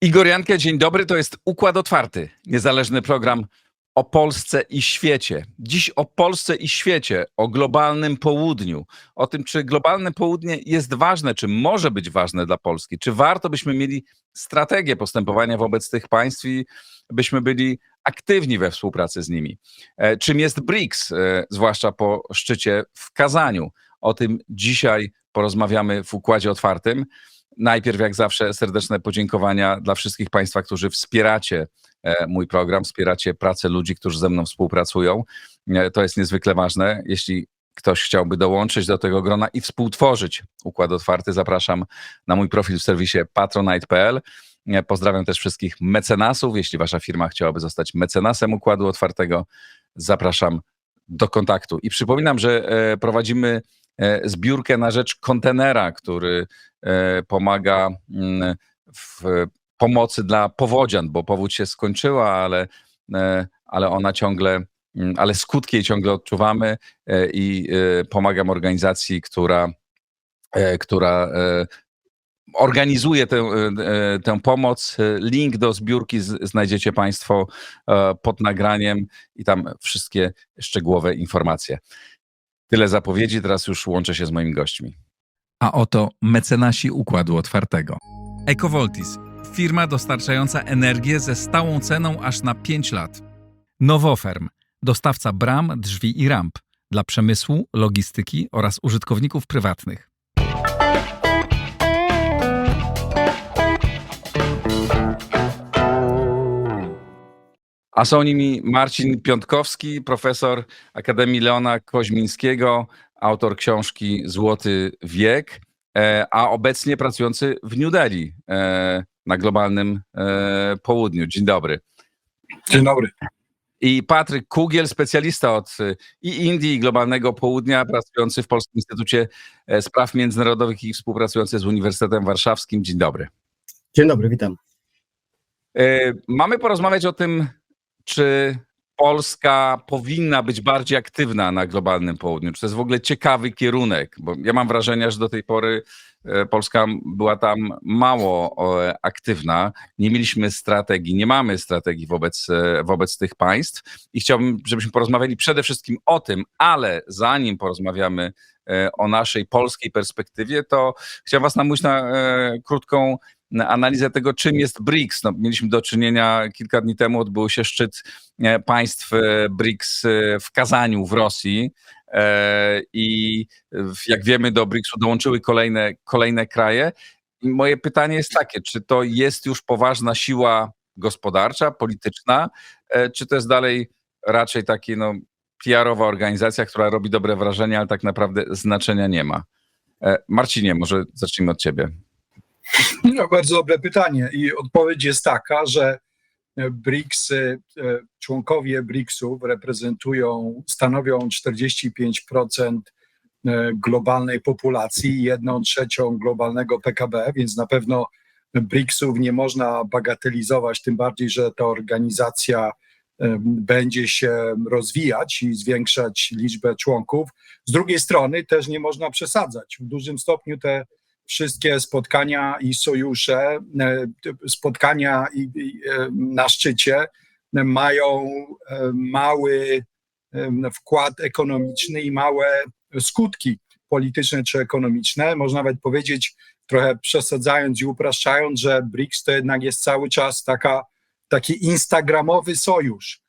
Igor Jankę, dzień dobry. To jest Układ Otwarty, niezależny program o Polsce i świecie. Dziś o Polsce i świecie, o globalnym południu, o tym, czy globalne południe jest ważne, czy może być ważne dla Polski, czy warto byśmy mieli strategię postępowania wobec tych państw i byśmy byli aktywni we współpracy z nimi. Czym jest BRICS, zwłaszcza po szczycie w Kazaniu. O tym dzisiaj porozmawiamy w Układzie Otwartym. Najpierw, jak zawsze, serdeczne podziękowania dla wszystkich Państwa, którzy wspieracie mój program, wspieracie pracę ludzi, którzy ze mną współpracują. To jest niezwykle ważne. Jeśli ktoś chciałby dołączyć do tego grona i współtworzyć Układ Otwarty, zapraszam na mój profil w serwisie patronite.pl. Pozdrawiam też wszystkich mecenasów. Jeśli wasza firma chciałaby zostać mecenasem Układu Otwartego, zapraszam do kontaktu. I przypominam, że prowadzimy zbiórkę na rzecz kontenera, który pomaga w pomocy dla powodzian, bo powódź się skończyła, ale ona ciągle, ale skutki jej ciągle odczuwamy i pomagam organizacji, która organizuje tę pomoc. Link do zbiórki znajdziecie Państwo pod nagraniem i tam wszystkie szczegółowe informacje. Tyle zapowiedzi, teraz już łączę się z moimi gośćmi. A oto mecenasi Układu Otwartego. Ecovoltis, firma dostarczająca energię ze stałą ceną aż na 5 lat. Nowoferm, dostawca bram, drzwi i ramp dla przemysłu, logistyki oraz użytkowników prywatnych. A są nimi Marcin Piątkowski, profesor Akademii Leona Koźmińskiego, autor książki Złoty Wiek, a obecnie pracujący w New Delhi na globalnym południu. Dzień dobry. Dzień dobry. I Patryk Kugiel, specjalista od i Indii, i globalnego południa, pracujący w Polskim Instytucie Spraw Międzynarodowych i współpracujący z Uniwersytetem Warszawskim. Dzień dobry. Dzień dobry, witam. Mamy porozmawiać o tym, czy Polska powinna być bardziej aktywna na globalnym południu? Czy to jest w ogóle ciekawy kierunek? Bo ja mam wrażenie, że do tej pory Polska była tam mało aktywna. Nie mieliśmy strategii, nie mamy strategii wobec tych państw. I chciałbym, żebyśmy porozmawiali przede wszystkim o tym, ale zanim porozmawiamy o naszej polskiej perspektywie, to chciałem was namówić na krótką analizę tego, czym jest BRICS. No, mieliśmy do czynienia, kilka dni temu odbył się szczyt państw BRICS w Kazaniu w Rosji i jak wiemy, do BRICS-u dołączyły kolejne kraje. I moje pytanie jest takie, czy to jest już poważna siła gospodarcza, polityczna, czy to jest dalej raczej taki PR-owa organizacja, która robi dobre wrażenie, ale tak naprawdę znaczenia nie ma. Marcinie, może zacznijmy od ciebie. No, bardzo dobre pytanie i odpowiedź jest taka, że BRICS, członkowie BRICS-ów stanowią 45% globalnej populacji i 1/3 globalnego PKB, więc na pewno BRICS-ów nie można bagatelizować, tym bardziej, że ta organizacja będzie się rozwijać i zwiększać liczbę członków. Z drugiej strony też nie można przesadzać. W dużym stopniu te wszystkie spotkania i sojusze, spotkania na szczycie mają mały wkład ekonomiczny i małe skutki polityczne czy ekonomiczne. Można nawet powiedzieć, trochę przesadzając i upraszczając, że BRICS to jednak jest cały czas taki instagramowy sojusz,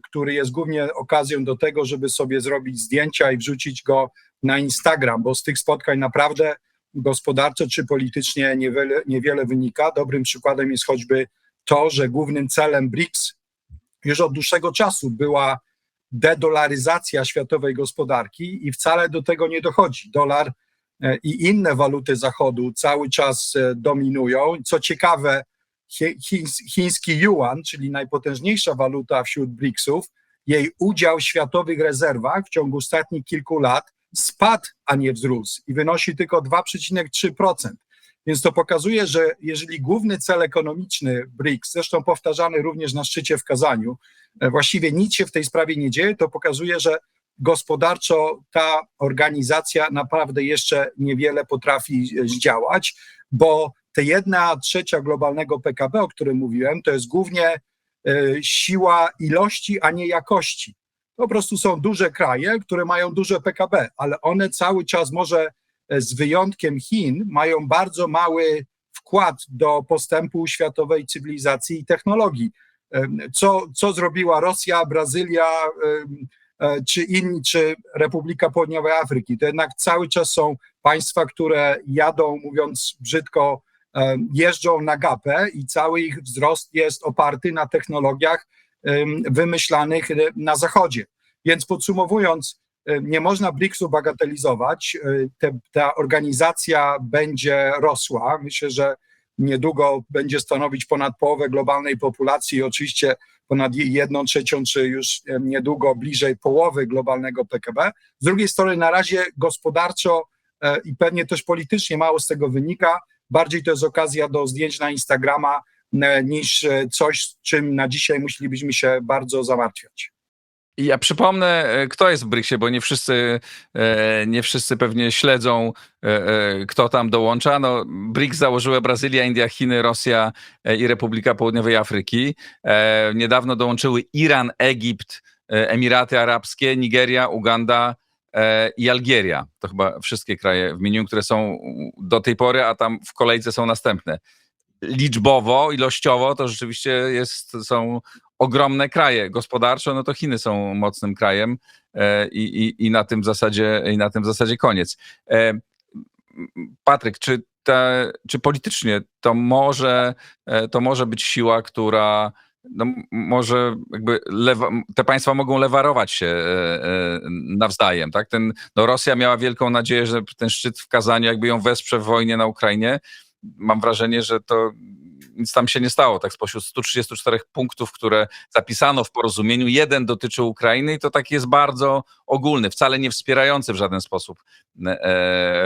który jest głównie okazją do tego, żeby sobie zrobić zdjęcia i wrzucić go na Instagram, bo z tych spotkań naprawdę gospodarczo czy politycznie niewiele wynika. Dobrym przykładem jest choćby to, że głównym celem BRICS już od dłuższego czasu była dedolaryzacja światowej gospodarki i wcale do tego nie dochodzi. Dolar i inne waluty Zachodu cały czas dominują. Co ciekawe, chiński yuan, czyli najpotężniejsza waluta wśród BRICS-ów, jej udział w światowych rezerwach w ciągu ostatnich kilku lat spadł, a nie wzrósł i wynosi tylko 2,3%. Więc to pokazuje, że jeżeli główny cel ekonomiczny BRICS, zresztą powtarzany również na szczycie w Kazaniu, właściwie nic się w tej sprawie nie dzieje, to pokazuje, że gospodarczo ta organizacja naprawdę jeszcze niewiele potrafi zdziałać, bo te 1/3 globalnego PKB, o którym mówiłem, to jest głównie siła ilości, a nie jakości. Po prostu są duże kraje, które mają duże PKB, ale one cały czas, może z wyjątkiem Chin, mają bardzo mały wkład do postępu światowej cywilizacji i technologii. Co zrobiła Rosja, Brazylia, czy Republika Południowej Afryki? To jednak cały czas są państwa, które jadą, mówiąc brzydko, jeżdżą na gapę i cały ich wzrost jest oparty na technologiach wymyślanych na Zachodzie. Więc podsumowując, nie można BRICS-u bagatelizować. Ta organizacja będzie rosła. Myślę, że niedługo będzie stanowić ponad połowę globalnej populacji, oczywiście ponad 1/3, czy już niedługo bliżej połowy globalnego PKB. Z drugiej strony na razie gospodarczo i pewnie też politycznie mało z tego wynika. Bardziej to jest okazja do zdjęć na Instagrama niż coś, czym na dzisiaj musielibyśmy się bardzo zamartwiać. I ja przypomnę, kto jest w BRICS-ie, bo nie wszyscy pewnie śledzą, kto tam dołącza. No, BRICS założyły Brazylia, India, Chiny, Rosja i Republika Południowej Afryki. Niedawno dołączyły Iran, Egipt, Emiraty Arabskie, Nigeria, Uganda i Algieria. To chyba wszystkie kraje wymieniłem, które są do tej pory, a tam w kolejce są następne. Liczbowo, ilościowo to rzeczywiście są ogromne kraje. Gospodarczo, no to Chiny są mocnym krajem i na tym zasadzie koniec. Patryk, czy politycznie to może być siła, która może jakby te państwa mogą lewarować się nawzajem, tak? Rosja miała wielką nadzieję, że ten szczyt w Kazaniu jakby ją wesprze w wojnie na Ukrainie. Mam wrażenie, że to nic tam się nie stało. Tak spośród 134 punktów, które zapisano w porozumieniu, jeden dotyczy Ukrainy i to taki jest bardzo ogólny, wcale nie wspierający w żaden sposób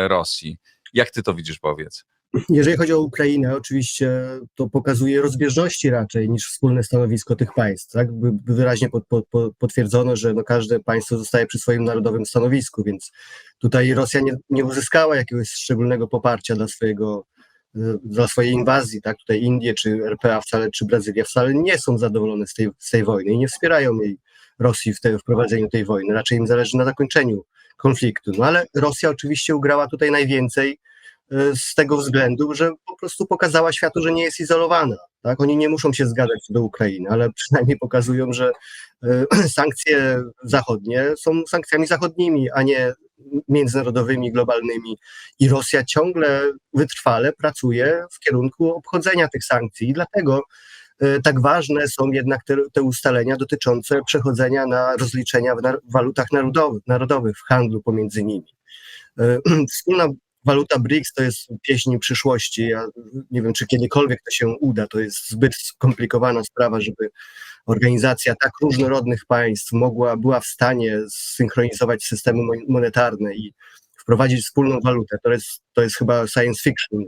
Rosji. Jak ty to widzisz, powiedz? Jeżeli chodzi o Ukrainę, oczywiście to pokazuje rozbieżności raczej niż wspólne stanowisko tych państw. Tak? Wyraźnie potwierdzono, że każde państwo zostaje przy swoim narodowym stanowisku, więc tutaj Rosja nie uzyskała jakiegoś szczególnego poparcia dla swojej inwazji. Tak? Tutaj Indie, czy RPA czy Brazylia wcale nie są zadowolone z tej wojny i nie wspierają Rosji w prowadzeniu tej wojny. Raczej im zależy na zakończeniu konfliktu. No ale Rosja oczywiście ugrała tutaj najwięcej z tego względu, że po prostu pokazała światu, że nie jest izolowana. Tak? Oni nie muszą się zgadzać co do Ukrainy, ale przynajmniej pokazują, że sankcje zachodnie są sankcjami zachodnimi, a nie międzynarodowymi, globalnymi. I Rosja ciągle wytrwale pracuje w kierunku obchodzenia tych sankcji. I dlatego tak ważne są jednak te ustalenia dotyczące przechodzenia na rozliczenia w walutach narodowych, w handlu pomiędzy nimi. Wspólna waluta BRICS to jest pieśń przyszłości. Ja nie wiem, czy kiedykolwiek to się uda. To jest zbyt skomplikowana sprawa, żeby organizacja tak różnorodnych państw była w stanie zsynchronizować systemy monetarne i wprowadzić wspólną walutę. To jest chyba science fiction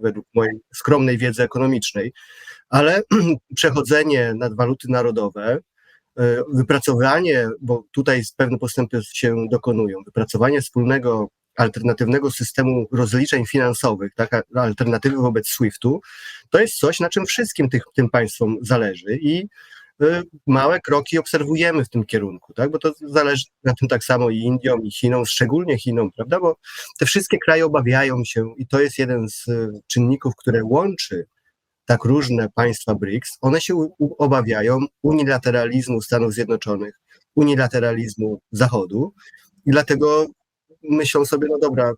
według mojej skromnej wiedzy ekonomicznej. Ale przechodzenie na waluty narodowe, wypracowanie, bo tutaj pewne postępy się dokonują, wypracowanie wspólnego alternatywnego systemu rozliczeń finansowych, taka alternatywy wobec SWIFT-u, to jest coś, na czym wszystkim tym państwom zależy i małe kroki obserwujemy w tym kierunku, tak? Bo to zależy na tym tak samo i Indiom, i Chinom, szczególnie Chinom, prawda? Bo te wszystkie kraje obawiają się i to jest jeden z czynników, które łączy tak różne państwa BRICS. One się obawiają unilateralizmu Stanów Zjednoczonych, unilateralizmu Zachodu i dlatego myślą sobie, no dobra,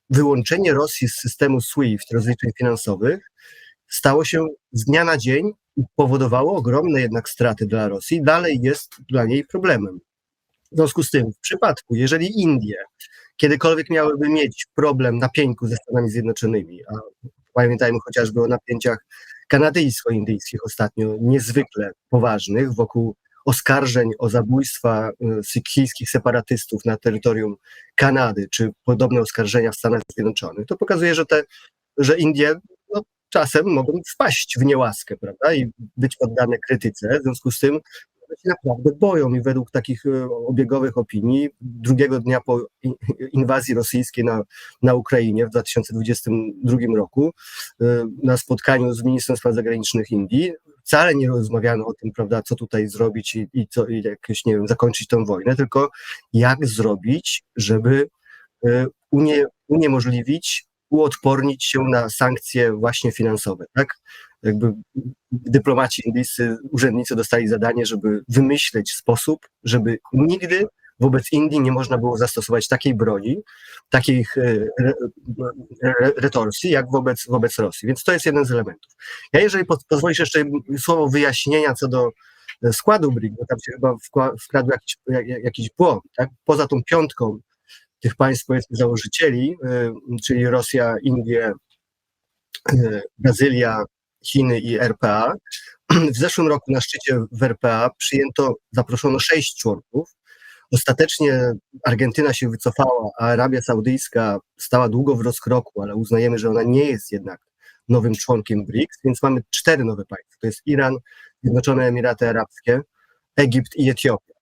wyłączenie Rosji z systemu SWIFT, rozliczeń finansowych, stało się z dnia na dzień i powodowało ogromne jednak straty dla Rosji, dalej jest dla niej problemem. W związku z tym, w przypadku, jeżeli Indie kiedykolwiek miałyby mieć problem na pieńku ze Stanami Zjednoczonymi, a pamiętajmy chociażby o napięciach kanadyjsko-indyjskich ostatnio, niezwykle poważnych, wokół oskarżeń o zabójstwa chińskich separatystów na terytorium Kanady, czy podobne oskarżenia w Stanach Zjednoczonych, to pokazuje, że Indie czasem mogą wpaść w niełaskę, prawda, i być poddane krytyce. W związku z tym się naprawdę boją i według takich obiegowych opinii drugiego dnia po inwazji rosyjskiej na Ukrainie w 2022 roku na spotkaniu z ministrem spraw zagranicznych Indii wcale nie rozmawiano o tym, prawda, co tutaj zrobić i jakoś, nie wiem, zakończyć tę wojnę, tylko jak zrobić, żeby uniemożliwić, uodpornić się na sankcje właśnie finansowe, tak? Jakby dyplomaci indyjscy, urzędnicy dostali zadanie, żeby wymyśleć sposób, żeby nigdy wobec Indii nie można było zastosować takiej broni, takiej retorsji, jak wobec Rosji. Więc to jest jeden z elementów. Ja, jeżeli pozwolisz jeszcze słowo wyjaśnienia co do składu BRIC, bo tam się chyba wkradł jakiś błąd, tak? Poza tą piątką tych państw, powiedzmy, założycieli, czyli Rosja, Indie, Brazylia, Chiny i RPA. W zeszłym roku na szczycie w RPA zaproszono 6 członków. Ostatecznie Argentyna się wycofała, a Arabia Saudyjska stała długo w rozkroku, ale uznajemy, że ona nie jest jednak nowym członkiem BRICS, więc mamy 4 nowe państwa. To jest Iran, Zjednoczone Emiraty Arabskie, Egipt i Etiopia.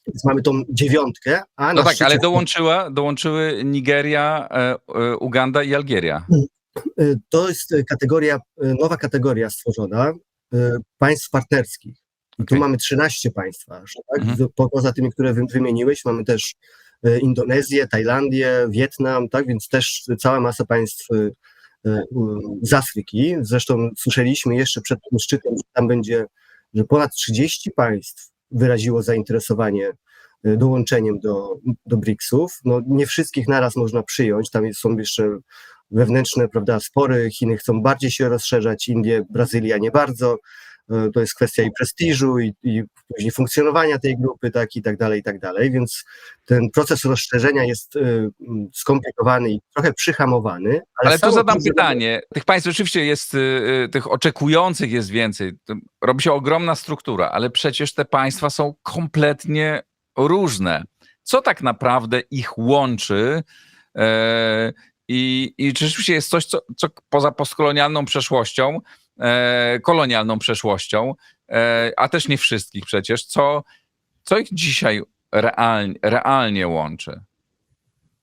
Więc mamy tą 9, a No na tak, ale szczycie... dołączyły Nigeria, Uganda i Algieria. To jest nowa kategoria stworzona państw partnerskich. I tu mamy 13 państw, tak? Poza tymi, które wymieniłeś, mamy też Indonezję, Tajlandię, Wietnam, tak? Więc też cała masa państw z Afryki. Zresztą słyszeliśmy jeszcze przed tym szczytem, że tam będzie, że ponad 30 państw wyraziło zainteresowanie dołączeniem do BRICS-ów. No, nie wszystkich naraz można przyjąć, tam są jeszcze wewnętrzne, prawda, spory. Chiny chcą bardziej się rozszerzać, Indie, Brazylia nie bardzo. To jest kwestia i prestiżu, i później funkcjonowania tej grupy, tak, i tak dalej, więc ten proces rozszerzenia jest skomplikowany i trochę przyhamowany. Ale tu zadam pytanie, tych państw rzeczywiście jest, tych oczekujących jest więcej, robi się ogromna struktura, ale przecież te państwa są kompletnie różne. Co tak naprawdę ich łączy i czy rzeczywiście jest coś, co poza postkolonialną przeszłością, kolonialną przeszłością, a też nie wszystkich przecież, co ich dzisiaj realnie łączy?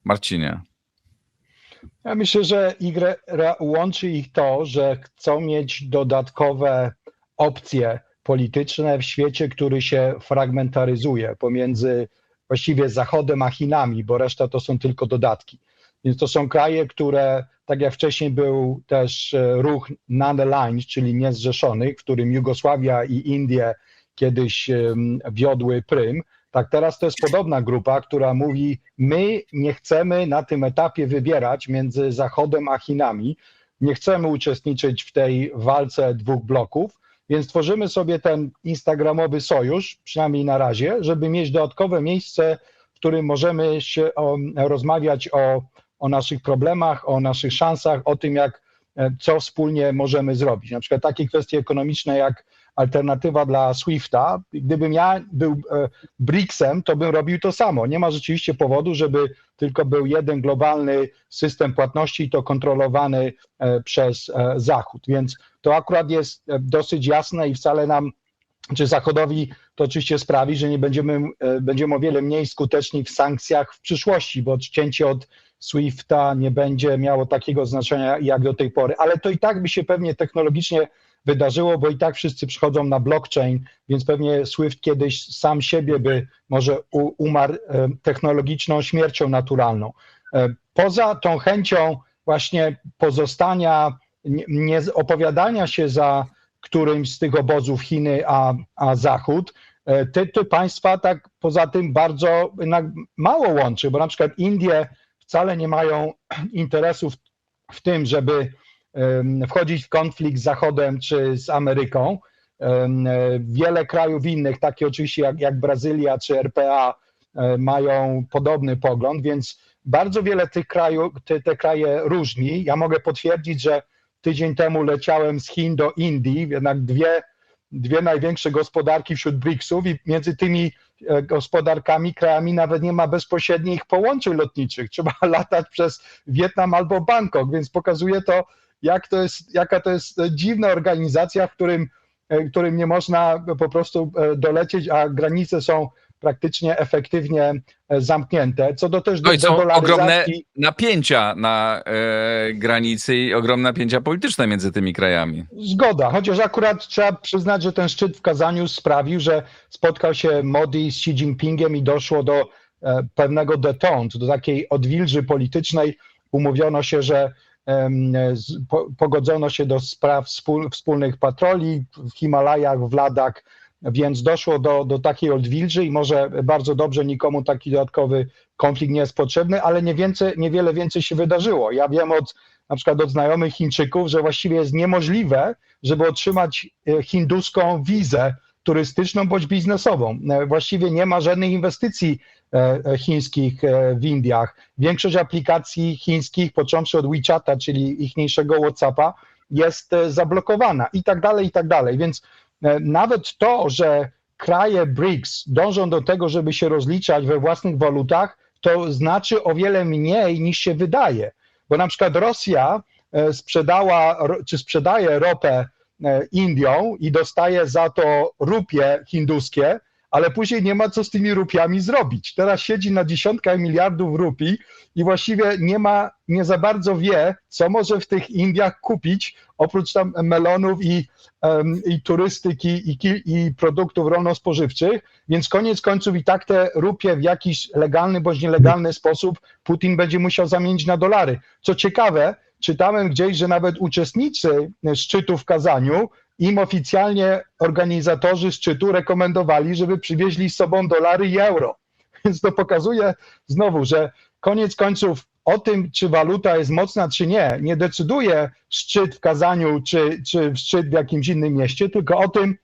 Marcinie. Ja myślę, że łączy ich to, że chcą mieć dodatkowe opcje polityczne w świecie, który się fragmentaryzuje pomiędzy właściwie Zachodem a Chinami, bo reszta to są tylko dodatki. Więc to są kraje, które, tak jak wcześniej był też ruch non-aligned, czyli niezrzeszonych, w którym Jugosławia i Indie kiedyś wiodły prym, tak teraz to jest podobna grupa, która mówi, my nie chcemy na tym etapie wybierać między Zachodem a Chinami, nie chcemy uczestniczyć w tej walce dwóch bloków, więc tworzymy sobie ten instagramowy sojusz, przynajmniej na razie, żeby mieć dodatkowe miejsce, w którym możemy się rozmawiać o naszych problemach, o naszych szansach, o tym, co wspólnie możemy zrobić. Na przykład takie kwestie ekonomiczne jak alternatywa dla SWIFT-a. Gdybym ja był BRICS-em, to bym robił to samo. Nie ma rzeczywiście powodu, żeby tylko był jeden globalny system płatności i to kontrolowany przez Zachód. Więc to akurat jest dosyć jasne i wcale nam, czy Zachodowi to oczywiście sprawi, że nie będziemy o wiele mniej skuteczni w sankcjach w przyszłości, bo odcięcie od SWIFT-a nie będzie miało takiego znaczenia jak do tej pory, ale to i tak by się pewnie technologicznie wydarzyło, bo i tak wszyscy przychodzą na blockchain, więc pewnie SWIFT kiedyś sam siebie by może umarł technologiczną śmiercią naturalną. Poza tą chęcią właśnie pozostania, nie opowiadania się za którymś z tych obozów Chiny a Zachód, te państwa tak poza tym bardzo mało łączy, bo na przykład Indie wcale nie mają interesów w tym, żeby wchodzić w konflikt z Zachodem czy z Ameryką. Wiele krajów innych, takie oczywiście jak Brazylia czy RPA, mają podobny pogląd, więc bardzo wiele tych krajów, te kraje różni. Ja mogę potwierdzić, że tydzień temu leciałem z Chin do Indii, jednak dwie największe gospodarki wśród BRICS-ów i między tymi gospodarkami, krajami nawet nie ma bezpośrednich połączeń lotniczych. Trzeba latać przez Wietnam albo Bangkok, więc pokazuje to, jaka to jest dziwna organizacja, w którym którym nie można po prostu dolecieć, a granice są praktycznie efektywnie zamknięte. Co do też No i są ogromne dolaryzacji. napięcia na granicy i ogromne napięcia polityczne między tymi krajami. Zgoda, chociaż akurat trzeba przyznać, że ten szczyt w Kazaniu sprawił, że spotkał się Modi z Xi Jinpingiem i doszło do pewnego détente, do takiej odwilży politycznej. Umówiono się, że pogodzono się do spraw wspólnych patroli w Himalajach, w Ladakh, więc doszło do takiej odwilży i może bardzo dobrze, nikomu taki dodatkowy konflikt nie jest potrzebny, ale niewiele więcej się wydarzyło. Ja wiem na przykład od znajomych Chińczyków, że właściwie jest niemożliwe, żeby otrzymać hinduską wizę turystyczną bądź biznesową. Właściwie nie ma żadnych inwestycji chińskich w Indiach. Większość aplikacji chińskich, począwszy od WeChata, czyli ichniejszego WhatsAppa, jest zablokowana i tak dalej, i tak dalej. Więc nawet to, że kraje BRICS dążą do tego, żeby się rozliczać we własnych walutach, to znaczy o wiele mniej niż się wydaje. Bo na przykład Rosja sprzedaje ropę Indiom i dostaje za to rupie hinduskie, ale później nie ma co z tymi rupiami zrobić. Teraz siedzi na dziesiątkach miliardów rupii i właściwie nie za bardzo wie, co może w tych Indiach kupić, oprócz tam melonów i turystyki i produktów rolno-spożywczych, więc koniec końców i tak te rupie w jakiś legalny bądź nielegalny sposób Putin będzie musiał zamienić na dolary. Co ciekawe, czytałem gdzieś, że nawet uczestnicy szczytu w Kazaniu, im oficjalnie organizatorzy szczytu rekomendowali, żeby przywieźli z sobą dolary i euro. Więc to pokazuje znowu, że koniec końców o tym, czy waluta jest mocna, czy nie decyduje szczyt w Kazaniu, czy szczyt w jakimś innym mieście, tylko o tym,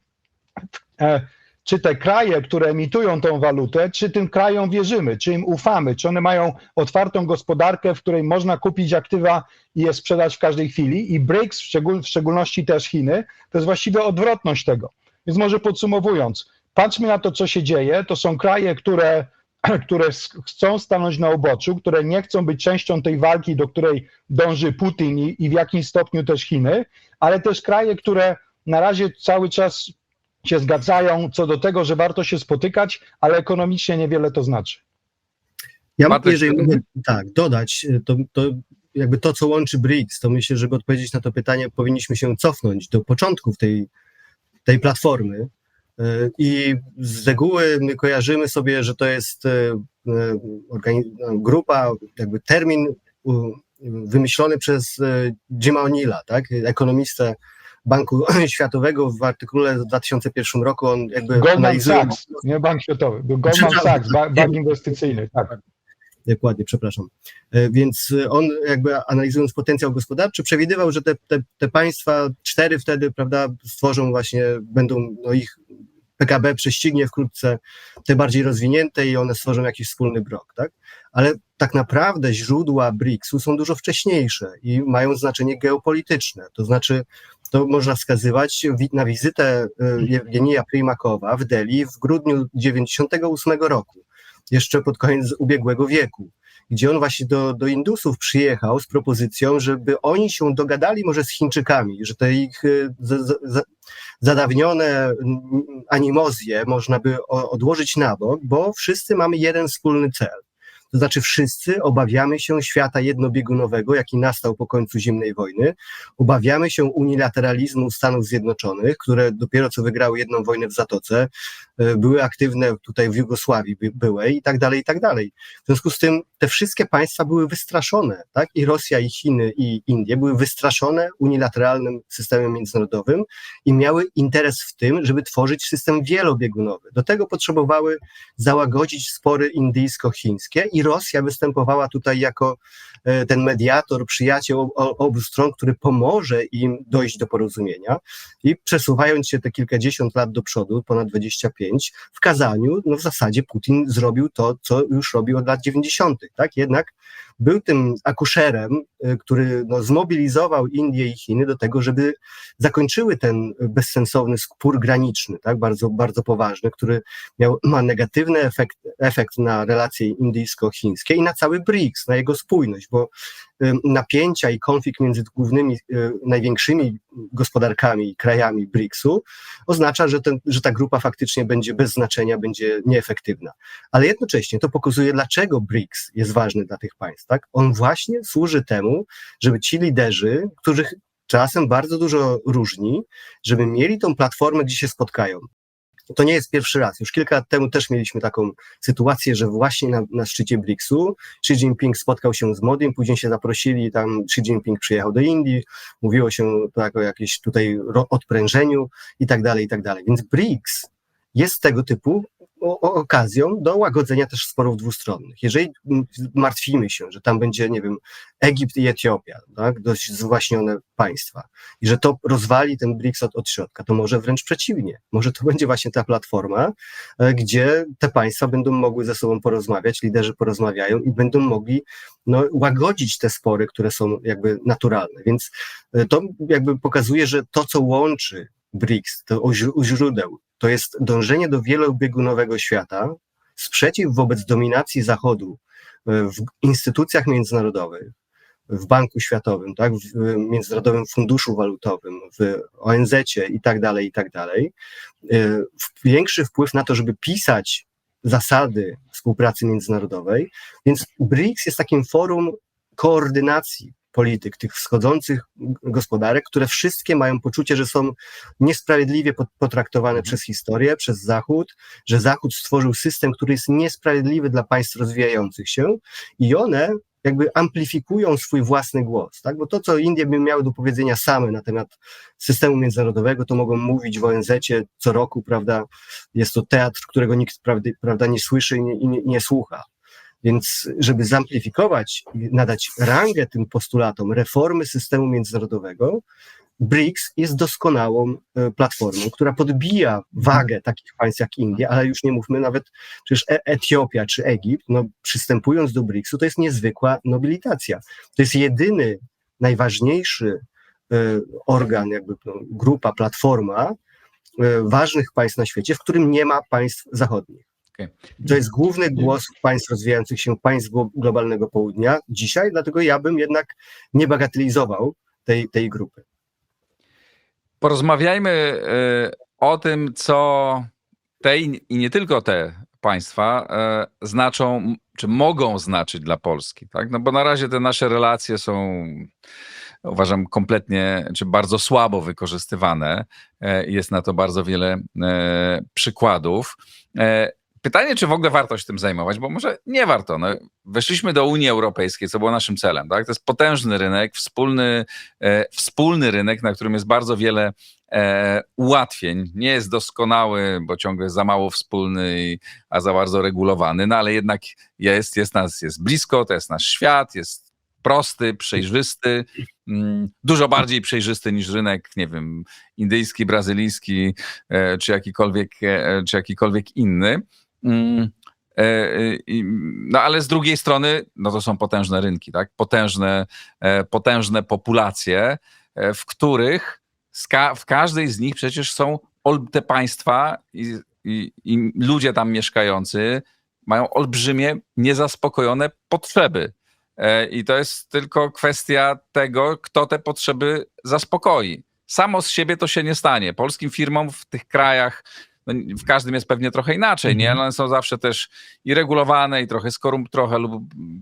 czy te kraje, które emitują tą walutę, czy tym krajom wierzymy, czy im ufamy, czy one mają otwartą gospodarkę, w której można kupić aktywa i je sprzedać w każdej chwili. I BRICS, w szczególności też Chiny, to jest właściwie odwrotność tego. Więc może podsumowując, patrzmy na to, co się dzieje. To są kraje, które chcą stanąć na uboczu, które nie chcą być częścią tej walki, do której dąży Putin i w jakimś stopniu też Chiny, ale też kraje, które na razie cały czas się zgadzają co do tego, że warto się spotykać, ale ekonomicznie niewiele to znaczy. Ja mogę, jeżeli mogę dodać, to jakby to, co łączy BRICS, to myślę, żeby odpowiedzieć na to pytanie, powinniśmy się cofnąć do początków tej platformy i z reguły my kojarzymy sobie, że to jest grupa, jakby termin wymyślony przez Jima O'Neilla, tak, ekonomistę Banku Światowego. W artykule w 2001 roku on jakby Goldman analizuje... Sachs, nie Bank Światowy, był Goldman Sachs, bank inwestycyjny, tak. Dokładnie, przepraszam. Więc on jakby analizując potencjał gospodarczy przewidywał, że te państwa, 4 wtedy, prawda, stworzą właśnie, będą, no ich PKB prześcignie wkrótce te bardziej rozwinięte i one stworzą jakiś wspólny blok, tak? Ale tak naprawdę źródła BRICS-u są dużo wcześniejsze i mają znaczenie geopolityczne, to znaczy to można wskazywać na wizytę Jewgenija Prymakowa w Delhi w grudniu 1998 roku, jeszcze pod koniec ubiegłego wieku, gdzie on właśnie do Indusów przyjechał z propozycją, żeby oni się dogadali może z Chińczykami, że te ich zadawnione animozje można by odłożyć na bok, bo wszyscy mamy jeden wspólny cel. To znaczy wszyscy obawiamy się świata jednobiegunowego, jaki nastał po końcu zimnej wojny. Obawiamy się unilateralizmu Stanów Zjednoczonych, które dopiero co wygrały jedną wojnę w Zatoce, były aktywne tutaj w Jugosławii byłej i tak dalej, i tak dalej. W związku z tym te wszystkie państwa były wystraszone, tak? I Rosja, i Chiny, i Indie były wystraszone unilateralnym systemem międzynarodowym i miały interes w tym, żeby tworzyć system wielobiegunowy. Do tego potrzebowały załagodzić spory indyjsko-chińskie i Rosja występowała tutaj jako ten mediator, przyjaciel obu stron, który pomoże im dojść do porozumienia i przesuwając się te kilkadziesiąt lat do przodu, ponad 25, w Kazaniu, no w zasadzie Putin zrobił to, co już robił od lat 90., tak? Jednak był tym akuszerem, który no, zmobilizował Indie i Chiny do tego, żeby zakończyły ten bezsensowny spór graniczny, tak, bardzo, bardzo poważny, który ma negatywny efekt na relacje indyjsko-chińskie i na cały BRICS, na jego spójność, bo napięcia i konflikt między głównymi, największymi gospodarkami i krajami BRICS-u oznacza, że ta grupa faktycznie będzie bez znaczenia, będzie nieefektywna. Ale jednocześnie to pokazuje, dlaczego BRICS jest ważny dla tych państw. Tak? On właśnie służy temu, żeby ci liderzy, których czasem bardzo dużo różni, żeby mieli tą platformę, gdzie się spotkają. To nie jest pierwszy raz. Już kilka lat temu też mieliśmy taką sytuację, że właśnie na szczycie BRICS-u Xi Jinping spotkał się z Modim, później się zaprosili, tam Xi Jinping przyjechał do Indii, mówiło się tak o jakimś tutaj odprężeniu i tak dalej, i tak dalej. Więc BRICS jest tego typu okazją do łagodzenia też sporów dwustronnych. Jeżeli martwimy się, że tam będzie, nie wiem, Egipt i Etiopia, tak, dość zwaśnione państwa, i że to rozwali ten BRICS od środka, to może wręcz przeciwnie. Może to będzie właśnie ta platforma, gdzie te państwa będą mogły ze sobą porozmawiać, liderzy porozmawiają i będą mogli łagodzić te spory, które są jakby naturalne. Więc to jakby pokazuje, że to, co łączy BRICS, to u źródeł, to jest dążenie do wielobiegunowego świata, sprzeciw wobec dominacji Zachodu w instytucjach międzynarodowych, w Banku Światowym, tak, w Międzynarodowym Funduszu Walutowym, w ONZ-cie i tak dalej, większy wpływ na to, żeby pisać zasady współpracy międzynarodowej, więc BRICS jest takim forum koordynacji polityk, tych wschodzących gospodarek, które wszystkie mają poczucie, że są niesprawiedliwie potraktowane przez historię, przez Zachód, że Zachód stworzył system, który jest niesprawiedliwy dla państw rozwijających się i one jakby amplifikują swój własny głos, tak? Bo to, co Indie by miały do powiedzenia same na temat systemu międzynarodowego, to mogą mówić w ONZ-cie co roku, prawda? Jest to teatr, którego nikt, prawda, nie słyszy i nie słucha. Więc żeby zamplifikować i nadać rangę tym postulatom reformy systemu międzynarodowego, BRICS jest doskonałą platformą, która podbija wagę takich państw jak Indie, ale już nie mówmy nawet, przecież Etiopia czy Egipt, przystępując do BRICS-u, to jest niezwykła nobilitacja. To jest jedyny, najważniejszy organ, jakby grupa, platforma ważnych państw na świecie, w którym nie ma państw zachodnich. To jest główny głos państw rozwijających się, państw globalnego południa dzisiaj, dlatego ja bym jednak nie bagatelizował tej grupy. Porozmawiajmy o tym, co te i nie tylko te państwa znaczą, czy mogą znaczyć dla Polski. Tak? No bo na razie te nasze relacje są, uważam, kompletnie, czy bardzo słabo wykorzystywane. Jest na to bardzo wiele przykładów. Pytanie, czy w ogóle warto się tym zajmować, bo może nie warto. Weszliśmy do Unii Europejskiej, co było naszym celem. Tak? To jest potężny rynek, wspólny rynek, na którym jest bardzo wiele ułatwień. Nie jest doskonały, bo ciągle jest za mało wspólny, a za bardzo regulowany, no ale jednak jest blisko, to jest nasz świat, jest prosty, przejrzysty, dużo bardziej przejrzysty niż rynek, nie wiem, indyjski, brazylijski, czy jakikolwiek inny. No ale z drugiej strony, no to są potężne rynki, tak? Potężne populacje, w których w każdej z nich przecież są te państwa i ludzie tam mieszkający mają olbrzymie, niezaspokojone potrzeby. I to jest tylko kwestia tego, kto te potrzeby zaspokoi. Samo z siebie to się nie stanie. Polskim firmom w tych krajach, no w każdym jest pewnie trochę inaczej, nie? Ale one są zawsze też i regulowane, i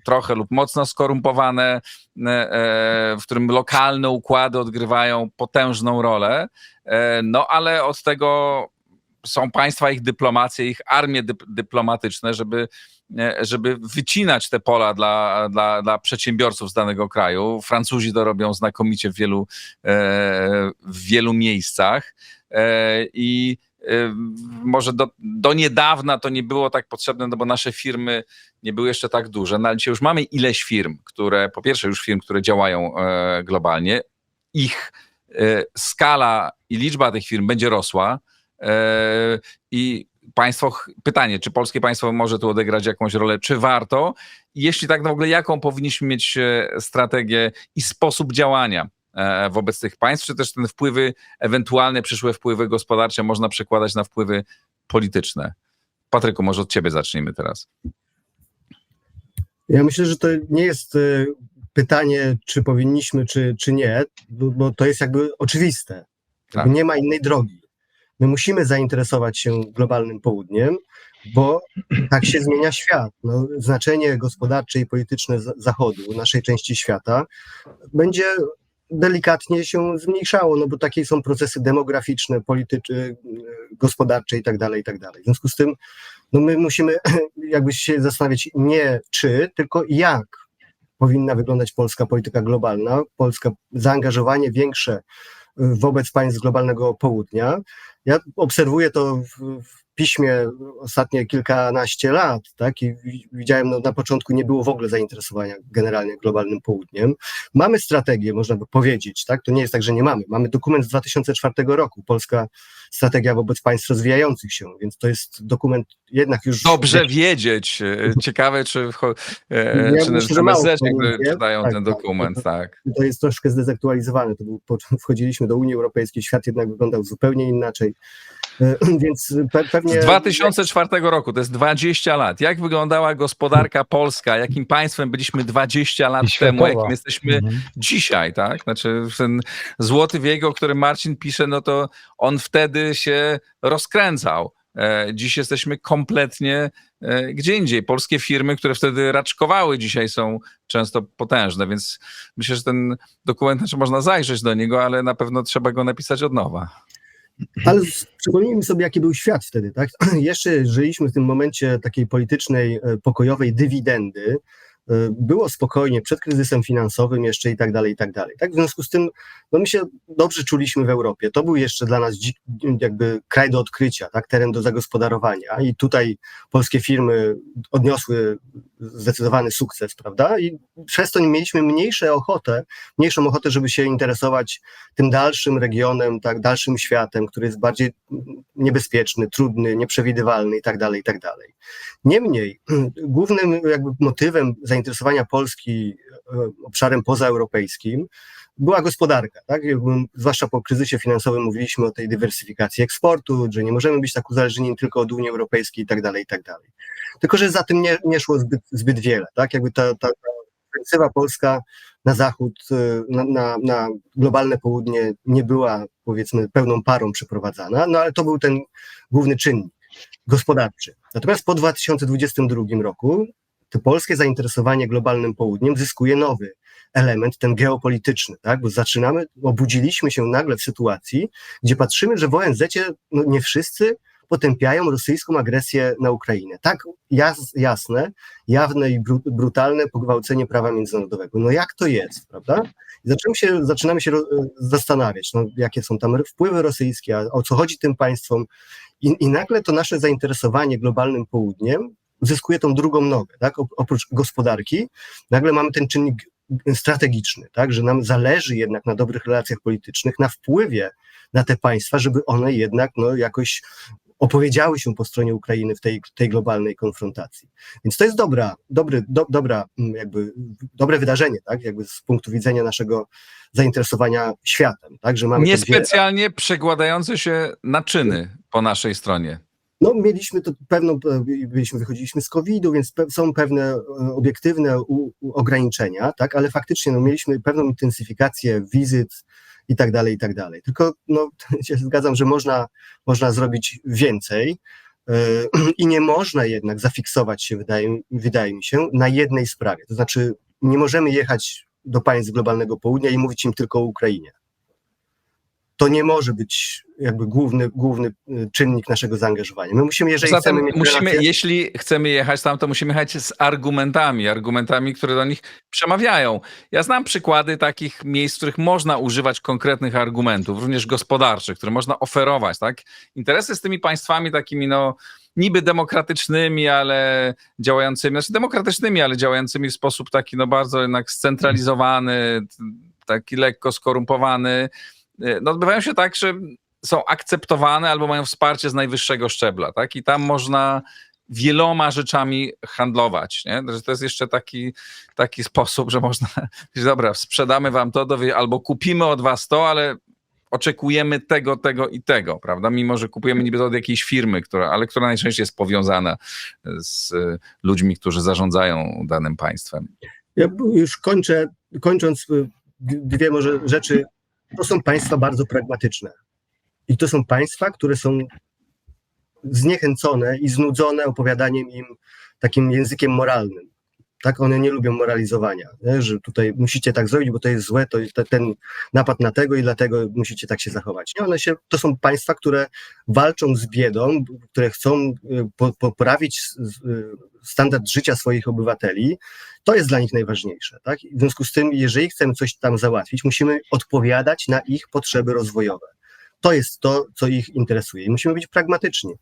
trochę lub mocno skorumpowane, w którym lokalne układy odgrywają potężną rolę. No ale od tego są państwa, ich dyplomacje, ich armie dyplomatyczne, żeby wycinać te pola dla przedsiębiorców z danego kraju. Francuzi to robią znakomicie w wielu miejscach i może do niedawna to nie było tak potrzebne, no bo nasze firmy nie były jeszcze tak duże, no ale dzisiaj już mamy ileś firm, które działają globalnie. Ich skala i liczba tych firm będzie rosła i pytanie, czy polskie państwo może tu odegrać jakąś rolę, czy warto? I jeśli tak, no w ogóle jaką powinniśmy mieć strategię i sposób działania wobec tych państw, czy też ten wpływy, ewentualne przyszłe wpływy gospodarcze można przekładać na wpływy polityczne? Patryku, może od ciebie zacznijmy teraz. Ja myślę, że to nie jest pytanie, czy powinniśmy, czy nie, bo to jest jakby oczywiste. Tak. Nie ma innej drogi. My musimy zainteresować się globalnym południem, bo tak się zmienia świat. No, znaczenie gospodarcze i polityczne Zachodu, naszej części świata, będzie delikatnie się zmniejszało, no bo takie są procesy demograficzne, polityczne, gospodarcze i tak dalej, i tak dalej. W związku z tym no my musimy jakby się zastanawiać nie czy, tylko jak powinna wyglądać polska polityka globalna, polskie zaangażowanie większe wobec państw globalnego południa. Ja obserwuję to w piśmie ostatnie kilkanaście lat, tak, i widziałem, no na początku nie było w ogóle zainteresowania generalnie globalnym południem. Mamy strategię, można by powiedzieć, tak, to nie jest tak, że nie mamy. Mamy dokument z 2004 roku, Polska Strategia wobec państw rozwijających się, więc to jest dokument jednak już... Dobrze wiedzieć. Ciekawe, czy myślę, że mało MSZ kto jakby wie. czytają Tak, ten tak. dokument, tak. To jest troszkę zdezaktualizowane. Wchodziliśmy do Unii Europejskiej, świat jednak wyglądał zupełnie inaczej. Więc pewnie... Z 2004 roku, to jest 20 lat. Jak wyglądała gospodarka polska? Jakim państwem byliśmy 20 lat temu? Jakim jesteśmy dzisiaj, tak? Znaczy ten złoty wiek, o którym Marcin pisze, no to on wtedy się rozkręcał. Dziś jesteśmy kompletnie gdzie indziej. Polskie firmy, które wtedy raczkowały, dzisiaj są często potężne, więc myślę, że ten dokument, znaczy można zajrzeć do niego, ale na pewno trzeba go napisać od nowa. Ale przypomnijmy sobie, jaki był świat wtedy, tak? Jeszcze żyliśmy w tym momencie takiej politycznej, pokojowej dywidendy. Było spokojnie przed kryzysem finansowym jeszcze i tak dalej, i tak dalej. Tak? W związku z tym no my się dobrze czuliśmy w Europie. To był jeszcze dla nas jakby kraj do odkrycia, tak? Teren do zagospodarowania i tutaj polskie firmy odniosły zdecydowany sukces, prawda? I przez to mieliśmy mniejszą ochotę, żeby się interesować tym dalszym regionem, tak? Dalszym światem, który jest bardziej niebezpieczny, trudny, nieprzewidywalny i tak dalej, i tak dalej. Niemniej głównym jakby motywem zainteresowania Polski obszarem pozaeuropejskim była gospodarka, tak? Zwłaszcza po kryzysie finansowym mówiliśmy o tej dywersyfikacji eksportu, że nie możemy być tak uzależnieni tylko od Unii Europejskiej i tak dalej, i tak dalej. Tylko że za tym nie szło zbyt wiele, tak? Jakby ta ofensywa polska na zachód, na globalne południe nie była, powiedzmy, pełną parą przeprowadzana, no ale to był ten główny czynnik gospodarczy. Natomiast po 2022 roku to polskie zainteresowanie globalnym południem zyskuje nowy element, ten geopolityczny, tak? Bo obudziliśmy się nagle w sytuacji, gdzie patrzymy, że w ONZ-cie no nie wszyscy potępiają rosyjską agresję na Ukrainę. Tak jasne, jawne i brutalne pogwałcenie prawa międzynarodowego. No jak to jest, prawda? I zaczynamy się zastanawiać, no, jakie są tam wpływy rosyjskie, o co chodzi tym państwom. I nagle to nasze zainteresowanie globalnym południem zyskuje tą drugą nogę, tak? Oprócz gospodarki, nagle mamy ten czynnik strategiczny, tak? Że nam zależy jednak na dobrych relacjach politycznych, na wpływie na te państwa, żeby one jednak no, jakoś opowiedziały się po stronie Ukrainy w tej globalnej konfrontacji. Więc to jest dobre wydarzenie, tak? Jakby z punktu widzenia naszego zainteresowania światem, tak? Że mamy niespecjalnie przekładające się na czyny po naszej stronie. No, mieliśmy to wychodziliśmy z COVID-u, więc są pewne obiektywne ograniczenia, tak, ale faktycznie no, mieliśmy pewną intensyfikację wizyt i tak dalej, i tak dalej. Tylko no, się zgadzam, że można zrobić więcej i nie można jednak zafiksować się, wydaje mi się, na jednej sprawie. To znaczy nie możemy jechać do państw globalnego południa i mówić im tylko o Ukrainie. To nie może być jakby główny czynnik naszego zaangażowania. My musimy, jeśli chcemy jechać tam, to musimy jechać z argumentami, które do nich przemawiają. Ja znam przykłady takich miejsc, w których można używać konkretnych argumentów, również gospodarczych, które można oferować, tak? Interesy z tymi państwami takimi, no, niby demokratycznymi, ale działającymi w sposób taki, no, bardzo jednak scentralizowany, taki lekko skorumpowany, no odbywają się tak, że są akceptowane albo mają wsparcie z najwyższego szczebla, tak? I tam można wieloma rzeczami handlować, nie? Że to jest jeszcze taki sposób, że można, dobra, sprzedamy wam to, albo kupimy od was to, ale oczekujemy tego i tego, prawda? Mimo że kupujemy niby od jakiejś firmy, która najczęściej jest powiązana z ludźmi, którzy zarządzają danym państwem. Ja już kończąc dwie może rzeczy. To są państwa bardzo pragmatyczne. I to są państwa, które są zniechęcone i znudzone opowiadaniem im takim językiem moralnym. Tak, one nie lubią moralizowania, nie? Że tutaj musicie tak zrobić, bo to jest złe, to ten napad na tego i dlatego musicie tak się zachować. Nie? To są państwa, które walczą z biedą, które chcą poprawić standard życia swoich obywateli. To jest dla nich najważniejsze. Tak? W związku z tym, jeżeli chcemy coś tam załatwić, musimy odpowiadać na ich potrzeby rozwojowe. To jest to, co ich interesuje. I musimy być pragmatyczni.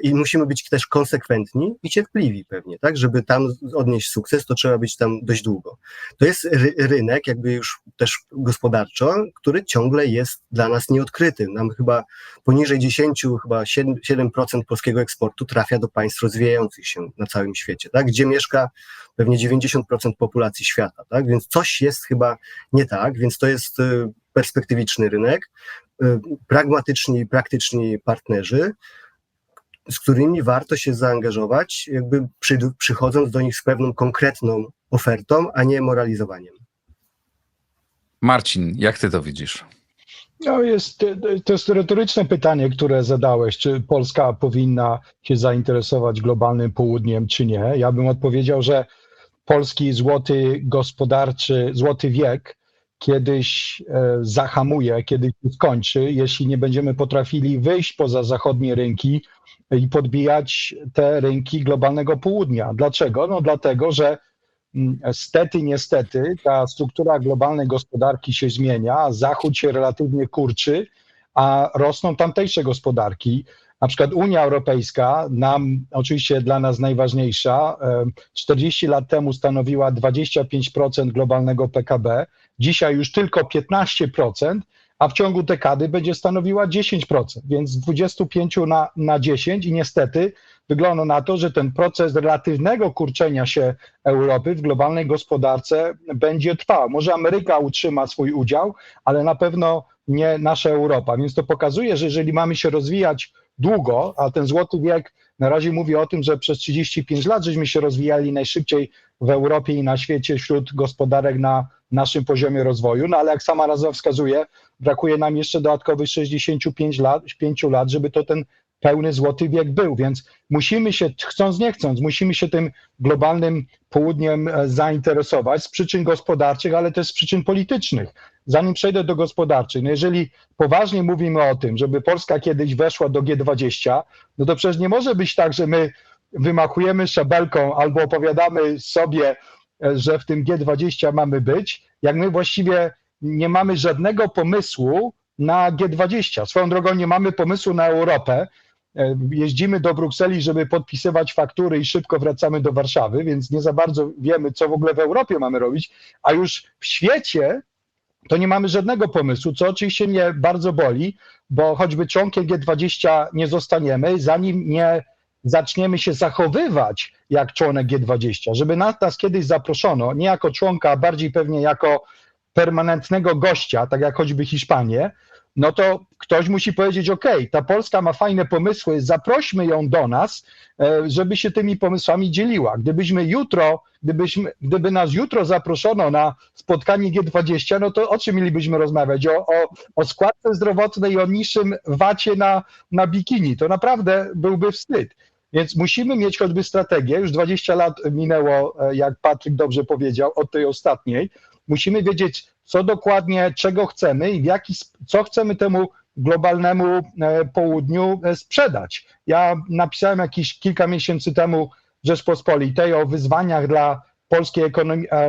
I musimy być też konsekwentni i cierpliwi pewnie, tak? Żeby tam odnieść sukces, to trzeba być tam dość długo. To jest rynek jakby już też gospodarczo, który ciągle jest dla nas nieodkryty. Nam chyba poniżej 10, chyba 7% polskiego eksportu trafia do państw rozwijających się na całym świecie, tak? Gdzie mieszka pewnie 90% populacji świata, tak? Więc coś jest chyba nie tak, więc to jest perspektywiczny rynek, pragmatyczni i praktyczni partnerzy, z którymi warto się zaangażować, jakby przychodząc do nich z pewną konkretną ofertą, a nie moralizowaniem. Marcin, jak ty to widzisz? No to jest retoryczne pytanie, które zadałeś, czy Polska powinna się zainteresować globalnym południem, czy nie. Ja bym odpowiedział, że polski złoty wiek kiedyś zahamuje, kiedyś się skończy, jeśli nie będziemy potrafili wyjść poza zachodnie rynki i podbijać te rynki globalnego południa. Dlaczego? No dlatego, że niestety ta struktura globalnej gospodarki się zmienia, Zachód się relatywnie kurczy, a rosną tamtejsze gospodarki. Na przykład Unia Europejska, oczywiście dla nas najważniejsza, 40 lat temu stanowiła 25% globalnego PKB, dzisiaj już tylko 15%, a w ciągu dekady będzie stanowiła 10%, więc z 25 na 10 i niestety wygląda na to, że ten proces relatywnego kurczenia się Europy w globalnej gospodarce będzie trwał. Może Ameryka utrzyma swój udział, ale na pewno nie nasza Europa, więc to pokazuje, że jeżeli mamy się rozwijać długo, a ten złoty wiek na razie mówi o tym, że przez 35 lat żeśmy się rozwijali najszybciej w Europie i na świecie wśród gospodarek na naszym poziomie rozwoju, no ale jak sama nazwa wskazuje, brakuje nam jeszcze dodatkowych 65 lat, żeby to ten pełny złoty wiek był, więc musimy się, chcąc nie chcąc, musimy się tym globalnym południem zainteresować z przyczyn gospodarczych, ale też z przyczyn politycznych. Zanim przejdę do gospodarczych, no jeżeli poważnie mówimy o tym, żeby Polska kiedyś weszła do G20, no to przecież nie może być tak, że my wymachujemy szabelką albo opowiadamy sobie, że w tym G20 mamy być, jak my właściwie nie mamy żadnego pomysłu na G20. Swoją drogą nie mamy pomysłu na Europę. Jeździmy do Brukseli, żeby podpisywać faktury i szybko wracamy do Warszawy, więc nie za bardzo wiemy, co w ogóle w Europie mamy robić, a już w świecie to nie mamy żadnego pomysłu, co oczywiście mnie bardzo boli, bo choćby członkiem G20 nie zostaniemy, zanim nie zaczniemy się zachowywać jak członek G20, żeby nas kiedyś zaproszono, nie jako członka, a bardziej pewnie jako permanentnego gościa, tak jak choćby Hiszpanię, no to ktoś musi powiedzieć, ta Polska ma fajne pomysły, zaprośmy ją do nas, żeby się tymi pomysłami dzieliła. Gdyby nas jutro zaproszono na spotkanie G20, no to o czym mielibyśmy rozmawiać? O składce zdrowotnej i o niższym VAT-ie na bikini. To naprawdę byłby wstyd. Więc musimy mieć choćby strategię, już 20 lat minęło, jak Patryk dobrze powiedział, od tej ostatniej. Musimy wiedzieć, co dokładnie, czego chcemy i co chcemy temu globalnemu południu sprzedać. Ja napisałem kilka miesięcy temu w Rzeczpospolitej o wyzwaniach dla polskiej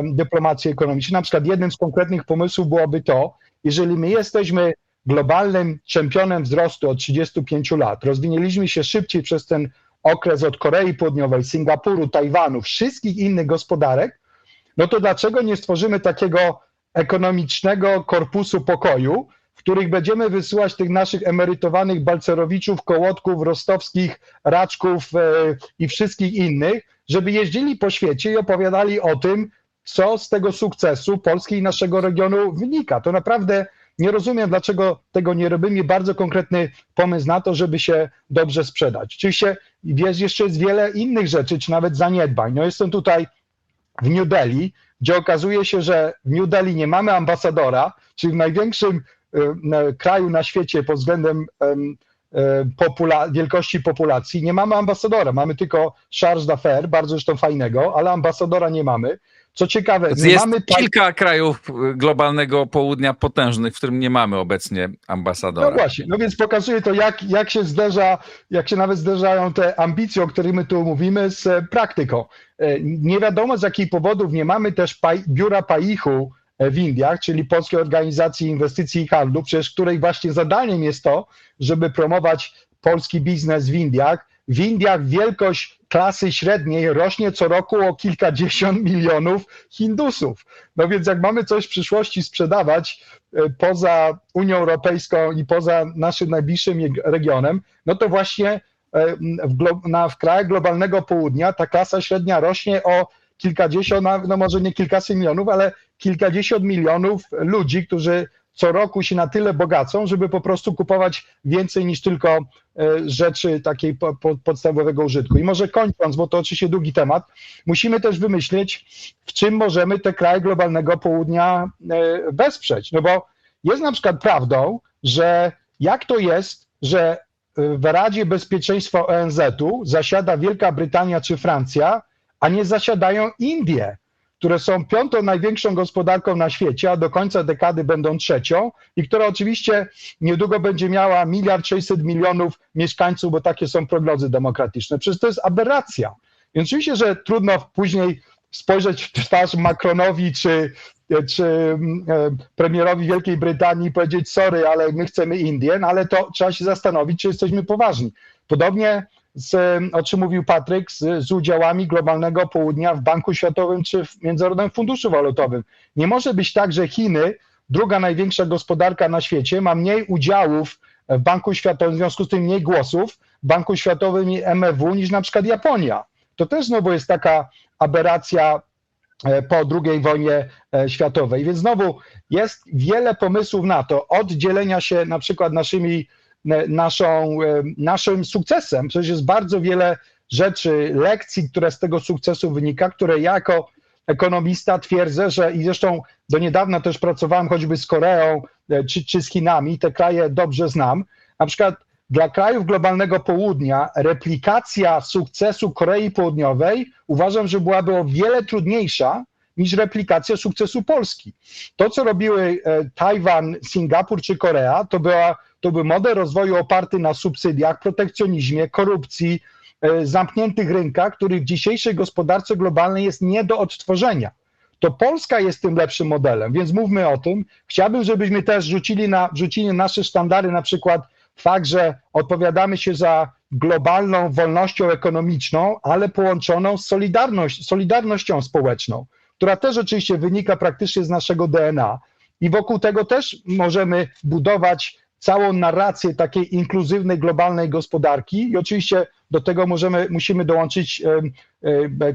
dyplomacji ekonomicznej. Na przykład jednym z konkretnych pomysłów byłoby to, jeżeli my jesteśmy globalnym czempionem wzrostu od 35 lat, rozwinęliśmy się szybciej przez ten okres od Korei Południowej, Singapuru, Tajwanu, wszystkich innych gospodarek, no to dlaczego nie stworzymy takiego ekonomicznego korpusu pokoju, w których będziemy wysyłać tych naszych emerytowanych Balcerowiczów, Kołotków, Rostowskich, Raczków i wszystkich innych, żeby jeździli po świecie i opowiadali o tym, co z tego sukcesu Polski i naszego regionu wynika. To naprawdę nie rozumiem, dlaczego tego nie robimy. Bardzo konkretny pomysł na to, żeby się dobrze sprzedać. Oczywiście jeszcze jest wiele innych rzeczy, czy nawet zaniedbań. No jestem tutaj w New Delhi, gdzie okazuje się, że w New Delhi nie mamy ambasadora, czyli w największym kraju na świecie pod względem wielkości populacji, nie mamy ambasadora. Mamy tylko charge d'affaires, bardzo zresztą fajnego, ale ambasadora nie mamy. Co ciekawe, nie Jest mamy kilka krajów globalnego południa potężnych, w którym nie mamy obecnie ambasadora. No właśnie, no więc pokazuje to, jak się nawet zderzają te ambicje, o których my tu mówimy, z praktyką. Nie wiadomo, z jakich powodów nie mamy też biura PAIH-u w Indiach, czyli Polskiej Organizacji Inwestycji i Handlu, przecież której właśnie zadaniem jest to, żeby promować polski biznes w Indiach. W Indiach wielkość klasy średniej rośnie co roku o kilkadziesiąt milionów Hindusów. No więc jak mamy coś w przyszłości sprzedawać poza Unią Europejską i poza naszym najbliższym regionem, no to właśnie w krajach globalnego południa ta klasa średnia rośnie o kilkadziesiąt, no może nie kilkaset milionów, ale kilkadziesiąt milionów ludzi, którzy co roku się na tyle bogacą, żeby po prostu kupować więcej niż tylko rzeczy takiej podstawowego użytku. I może kończąc, bo to oczywiście długi temat, musimy też wymyślić, w czym możemy te kraje globalnego południa wesprzeć. No bo jest na przykład prawdą, że jak to jest, że w Radzie Bezpieczeństwa ONZ-u zasiada Wielka Brytania czy Francja, a nie zasiadają Indie, które są piątą największą gospodarką na świecie, a do końca dekady będą trzecią i która oczywiście niedługo będzie miała 1,6 miliarda mieszkańców, bo takie są prognozy demokratyczne. Przecież to jest aberracja. Więc oczywiście, że trudno później spojrzeć w twarz Macronowi czy premierowi Wielkiej Brytanii i powiedzieć sorry, ale my chcemy Indię, no ale to trzeba się zastanowić, czy jesteśmy poważni. Podobnie o czym mówił Patryk, z udziałami globalnego południa w Banku Światowym czy w Międzynarodowym Funduszu Walutowym. Nie może być tak, że Chiny, druga największa gospodarka na świecie, ma mniej udziałów w Banku Światowym, w związku z tym mniej głosów w Banku Światowym i MFW niż na przykład Japonia. To też znowu jest taka aberracja po II wojnie światowej. Więc znowu jest wiele pomysłów na to, od dzielenia się na przykład naszym sukcesem. Przecież jest bardzo wiele rzeczy, lekcji, które z tego sukcesu wynika, które ja jako ekonomista twierdzę, że i zresztą do niedawna też pracowałem choćby z Koreą czy z Chinami, te kraje dobrze znam. Na przykład dla krajów globalnego południa replikacja sukcesu Korei Południowej uważam, że byłaby o wiele trudniejsza niż replikacja sukcesu Polski. To, co robiły Tajwan, Singapur czy Korea, to był model rozwoju oparty na subsydiach, protekcjonizmie, korupcji, zamkniętych rynkach, który w dzisiejszej gospodarce globalnej jest nie do odtworzenia. To Polska jest tym lepszym modelem, więc mówmy o tym. Chciałbym, żebyśmy też rzucili nasze sztandary, na przykład fakt, że odpowiadamy się za globalną wolnością ekonomiczną, ale połączoną z solidarnością społeczną, która też oczywiście wynika praktycznie z naszego DNA. I wokół tego też możemy budować całą narrację takiej inkluzywnej, globalnej gospodarki i oczywiście do tego musimy dołączyć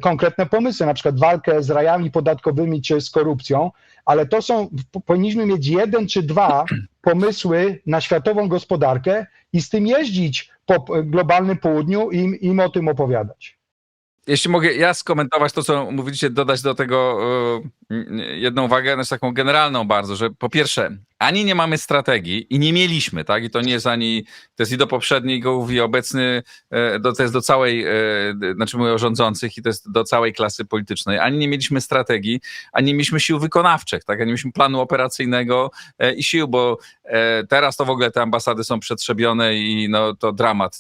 konkretne pomysły, na przykład walkę z rajami podatkowymi czy z korupcją, ale powinniśmy mieć 1 czy 2 pomysły na światową gospodarkę i z tym jeździć po globalnym południu i im o tym opowiadać. Jeśli mogę ja skomentować to, co mówiliście, dodać do tego jedną uwagę, znaczy taką generalną bardzo, że po pierwsze, ani nie mamy strategii i nie mieliśmy, tak? I to nie jest to jest i do poprzedniego, i obecny, to jest do całej, znaczy mówię o rządzących i to jest do całej klasy politycznej. Ani nie mieliśmy strategii, ani nie mieliśmy sił wykonawczych, tak? Ani nie mieliśmy planu operacyjnego i sił, bo teraz to w ogóle te ambasady są przetrzebione i no to dramat,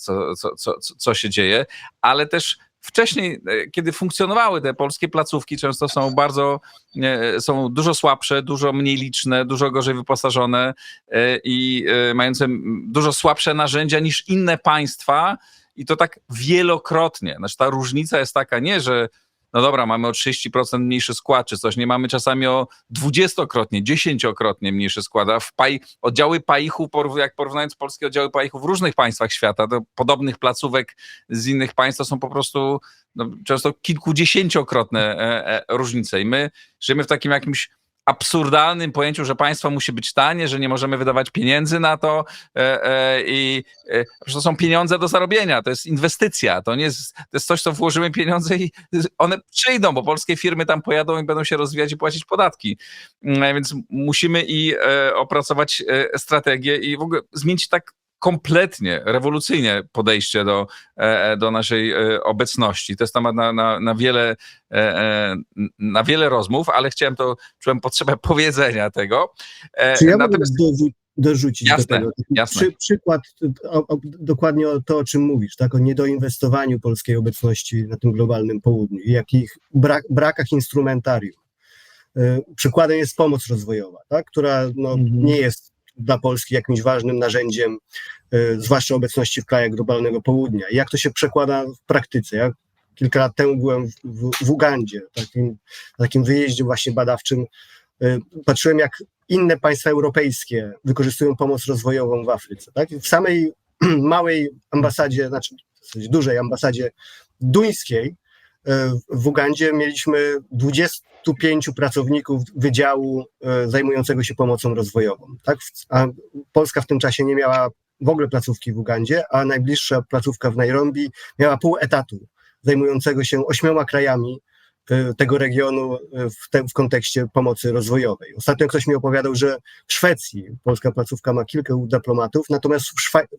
co się dzieje, ale też wcześniej, kiedy funkcjonowały te polskie placówki, często są dużo słabsze, dużo mniej liczne, dużo gorzej wyposażone i mające dużo słabsze narzędzia niż inne państwa i to tak wielokrotnie. Znaczy ta różnica jest taka, nie, że no dobra, mamy o 30% mniejszy skład czy coś, nie mamy czasami o 20-krotnie, 10-krotnie mniejszy skład, a oddziały PAIH-u, jak porównując polskie oddziały PAIH-u w różnych państwach świata, do podobnych placówek z innych państw, to są po prostu często kilkudziesięciokrotne różnice i my żyjemy w takim jakimś absurdalnym pojęciu, że państwo musi być tanie, że nie możemy wydawać pieniędzy na to i że to są pieniądze do zarobienia, to jest inwestycja, to nie jest, to jest coś, co włożymy pieniądze i one przyjdą, bo polskie firmy tam pojadą i będą się rozwijać i płacić podatki, więc musimy opracować strategię i w ogóle zmienić tak kompletnie, rewolucyjnie podejście do naszej obecności. To jest temat na wiele rozmów, ale czułem potrzebę powiedzenia tego. Czy ja mogę dorzucić jasne, do tego? Jasne. Przykład, dokładnie to, o czym mówisz, tak? O niedoinwestowaniu polskiej obecności na tym globalnym południu i jakich brakach instrumentarium. Przykładem jest pomoc rozwojowa, tak? Która nie jest dla Polski jakimś ważnym narzędziem, zwłaszcza obecności w krajach globalnego południa. I jak to się przekłada w praktyce? Ja kilka lat temu byłem w Ugandzie, takim wyjeździe właśnie badawczym. Patrzyłem, jak inne państwa europejskie wykorzystują pomoc rozwojową w Afryce. Tak? W samej małej ambasadzie, znaczy dużej ambasadzie duńskiej w Ugandzie mieliśmy 25 pracowników wydziału zajmującego się pomocą rozwojową. Tak? A Polska w tym czasie nie miała w ogóle placówki w Ugandzie, a najbliższa placówka w Nairobi miała pół etatu zajmującego się 8 krajami tego regionu w kontekście pomocy rozwojowej. Ostatnio ktoś mi opowiadał, że w Szwecji polska placówka ma kilku dyplomatów, natomiast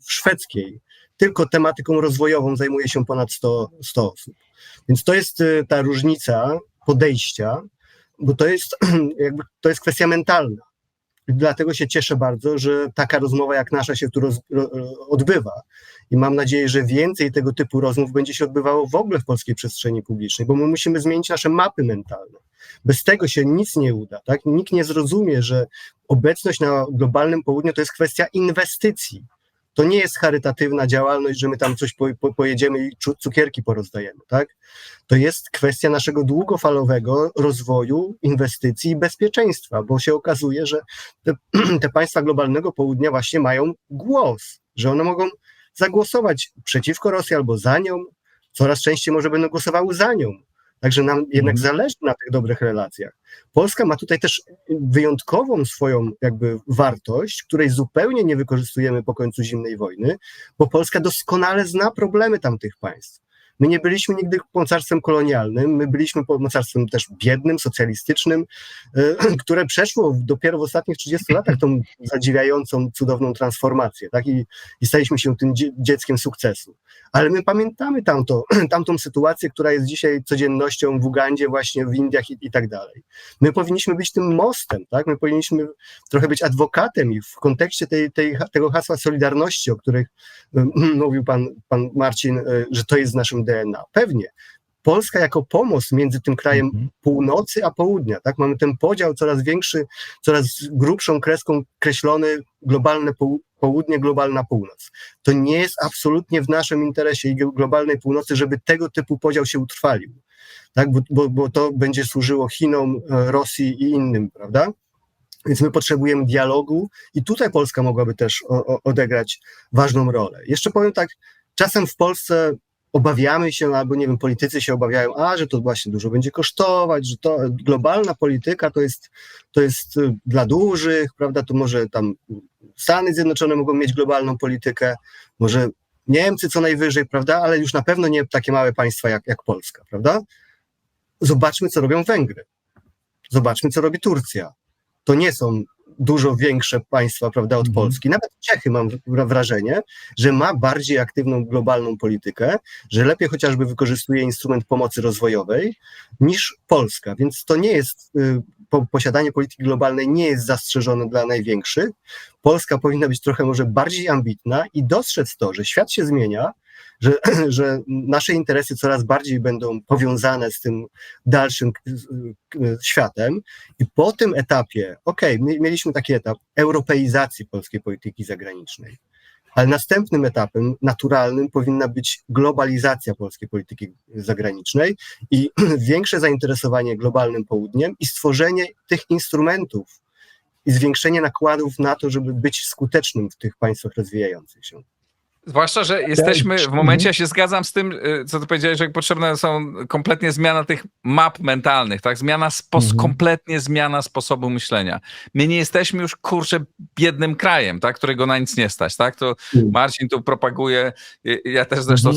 w szwedzkiej tylko tematyką rozwojową zajmuje się ponad 100 osób. Więc to jest ta różnica podejścia, bo to jest kwestia mentalna. I dlatego się cieszę bardzo, że taka rozmowa jak nasza się tu odbywa. I mam nadzieję, że więcej tego typu rozmów będzie się odbywało w ogóle w polskiej przestrzeni publicznej, bo my musimy zmienić nasze mapy mentalne. Bez tego się nic nie uda. Tak? Nikt nie zrozumie, że obecność na globalnym południu to jest kwestia inwestycji. To nie jest charytatywna działalność, że my tam coś pojedziemy i cukierki porozdajemy. Tak? To jest kwestia naszego długofalowego rozwoju, inwestycji i bezpieczeństwa, bo się okazuje, że te państwa globalnego południa właśnie mają głos, że one mogą zagłosować przeciwko Rosji albo za nią, coraz częściej może będą głosowały za nią. Także nam jednak zależy na tych dobrych relacjach. Polska ma tutaj też wyjątkową swoją jakby wartość, której zupełnie nie wykorzystujemy po końcu zimnej wojny, bo Polska doskonale zna problemy tamtych państw. My nie byliśmy nigdy mocarstwem kolonialnym, my byliśmy mocarstwem też biednym, socjalistycznym, które przeszło dopiero w ostatnich 30 latach tą zadziwiającą, cudowną transformację, tak? I staliśmy się tym dzieckiem sukcesu. Ale my pamiętamy tamtą sytuację, która jest dzisiaj codziennością w Ugandzie, właśnie w Indiach i tak dalej. My powinniśmy być tym mostem, tak? My powinniśmy trochę być adwokatem i w kontekście tego hasła solidarności, o których mówił pan Marcin, że to jest w naszym DNA. Pewnie. Polska jako pomost między tym krajem północy a południa, tak? Mamy ten podział coraz większy, coraz grubszą kreską kreślony globalne południe, globalna północ. To nie jest absolutnie w naszym interesie i globalnej północy, żeby tego typu podział się utrwalił, tak? Bo to będzie służyło Chinom, Rosji i innym, prawda? Więc my potrzebujemy dialogu i tutaj Polska mogłaby też odegrać ważną rolę. Jeszcze powiem tak, czasem w Polsce obawiamy się, albo nie wiem, politycy się obawiają, że to właśnie dużo będzie kosztować, że to globalna polityka to jest dla dużych, prawda, to może tam Stany Zjednoczone mogą mieć globalną politykę, może Niemcy co najwyżej, prawda, ale już na pewno nie takie małe państwa jak Polska, prawda? Zobaczmy, co robią Węgry. Zobaczmy, co robi Turcja. To nie są dużo większe państwa, prawda, od Polski. Nawet Czechy, mam wrażenie, że ma bardziej aktywną globalną politykę, że lepiej chociażby wykorzystuje instrument pomocy rozwojowej niż Polska. Więc to nie jest, posiadanie polityki globalnej nie jest zastrzeżone dla największych. Polska powinna być trochę może bardziej ambitna i dostrzec to, że świat się zmienia, że nasze interesy coraz bardziej będą powiązane z tym dalszym światem i po tym etapie, mieliśmy taki etap europeizacji polskiej polityki zagranicznej, ale następnym etapem naturalnym powinna być globalizacja polskiej polityki zagranicznej i większe zainteresowanie globalnym południem i stworzenie tych instrumentów i zwiększenie nakładów na to, żeby być skutecznym w tych państwach rozwijających się. Zwłaszcza, że jesteśmy w momencie, ja się zgadzam z tym, co ty powiedziałeś, że potrzebne są kompletnie zmiana tych map mentalnych, tak? Kompletnie zmiana sposobu myślenia. My nie jesteśmy już, biednym krajem, tak? Którego na nic nie stać, tak? To Marcin tu propaguje, ja też zresztą,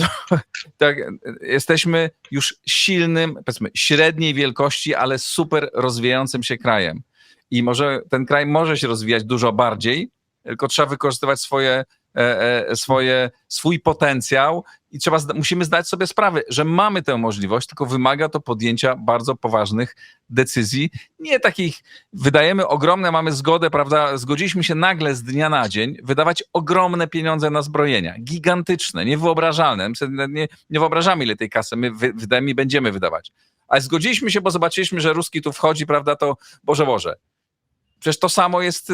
tak, jesteśmy już silnym, powiedzmy, średniej wielkości, ale super rozwijającym się krajem. I może ten kraj może się rozwijać dużo bardziej, tylko trzeba wykorzystywać swój potencjał i musimy zdać sobie sprawę, że mamy tę możliwość, tylko wymaga to podjęcia bardzo poważnych decyzji. Nie takich, wydajemy ogromne, mamy zgodę, prawda, zgodziliśmy się nagle z dnia na dzień wydawać ogromne pieniądze na zbrojenia, gigantyczne, niewyobrażalne. My nie wyobrażamy, ile tej kasy my wydajemy i będziemy wydawać. Ale zgodziliśmy się, bo zobaczyliśmy, że Ruski tu wchodzi, prawda, to Boże. Przecież to samo jest,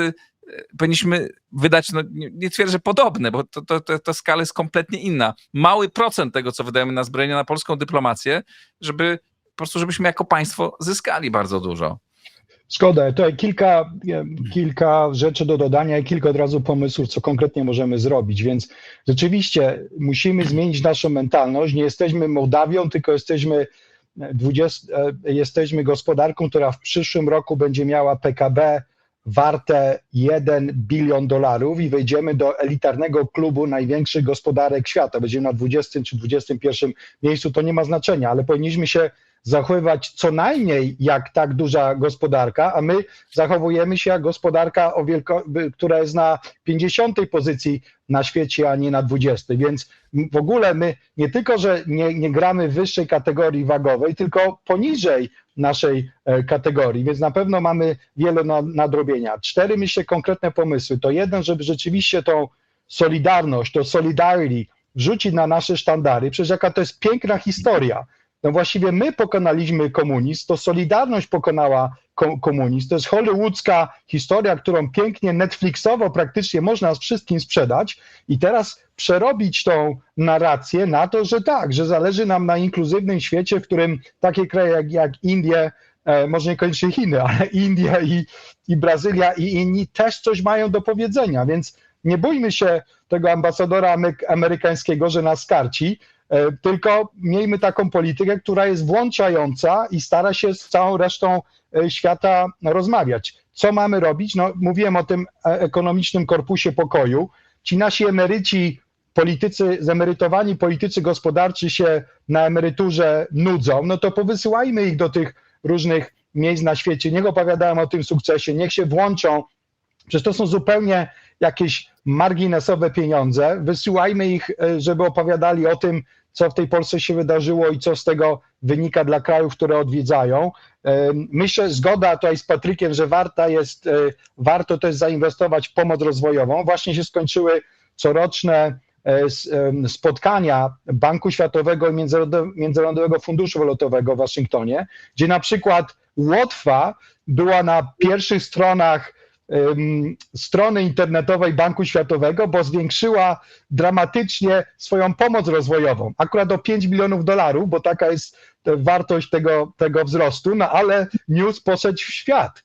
powinniśmy wydać, nie twierdzę, że podobne, bo ta skala jest kompletnie inna. Mały procent tego, co wydajemy na zbrojenia, na polską dyplomację, żebyśmy jako państwo zyskali bardzo dużo. Szkoda, tutaj kilka rzeczy do dodania i kilka od razu pomysłów, co konkretnie możemy zrobić, więc rzeczywiście musimy zmienić naszą mentalność. Nie jesteśmy Mołdawią, tylko jesteśmy gospodarką, która w przyszłym roku będzie miała PKB warte $1 bilion i wejdziemy do elitarnego klubu największych gospodarek świata. Będziemy na 20 czy 21 miejscu, to nie ma znaczenia, ale powinniśmy się zachowywać co najmniej jak tak duża gospodarka, a my zachowujemy się jak gospodarka, która jest na 50. pozycji na świecie, a nie na 20. Więc w ogóle my nie tylko, że nie gramy w wyższej kategorii wagowej, tylko poniżej naszej kategorii, więc na pewno mamy wiele nadrobienia. 4, myślę, konkretne pomysły. To jeden, żeby rzeczywiście tą solidarność, to solidarity wrzucić na nasze sztandary. Przecież jaka to jest piękna historia. No właściwie my pokonaliśmy komunizm, to Solidarność pokonała komunizm. To jest hollywoodzka historia, którą pięknie Netflixowo praktycznie można wszystkim sprzedać i teraz przerobić tą narrację na to, że tak, że zależy nam na inkluzywnym świecie, w którym takie kraje jak Indie, może niekoniecznie Chiny, ale Indie i Brazylia i inni też coś mają do powiedzenia, więc nie bójmy się tego ambasadora amerykańskiego, że nas karci, tylko miejmy taką politykę, która jest włączająca i stara się z całą resztą świata rozmawiać. Co mamy robić? No, mówiłem o tym ekonomicznym korpusie pokoju. Ci nasi emeryci, zemerytowani politycy gospodarczy się na emeryturze nudzą, no to powysyłajmy ich do tych różnych miejsc na świecie, niech opowiadają o tym sukcesie, niech się włączą. Przecież to są zupełnie jakieś marginesowe pieniądze. Wysyłajmy ich, żeby opowiadali o tym, co w tej Polsce się wydarzyło i co z tego wynika dla krajów, które odwiedzają. Myślę, zgoda tutaj z Patrykiem, że warto też zainwestować w pomoc rozwojową. Właśnie się skończyły coroczne spotkania Banku Światowego i Międzynarodowego Funduszu Walutowego w Waszyngtonie, gdzie na przykład Łotwa była na pierwszych stronach strony internetowej Banku Światowego, bo zwiększyła dramatycznie swoją pomoc rozwojową, akurat o $5 milionów, bo taka jest wartość tego wzrostu, no ale news poszedł w świat.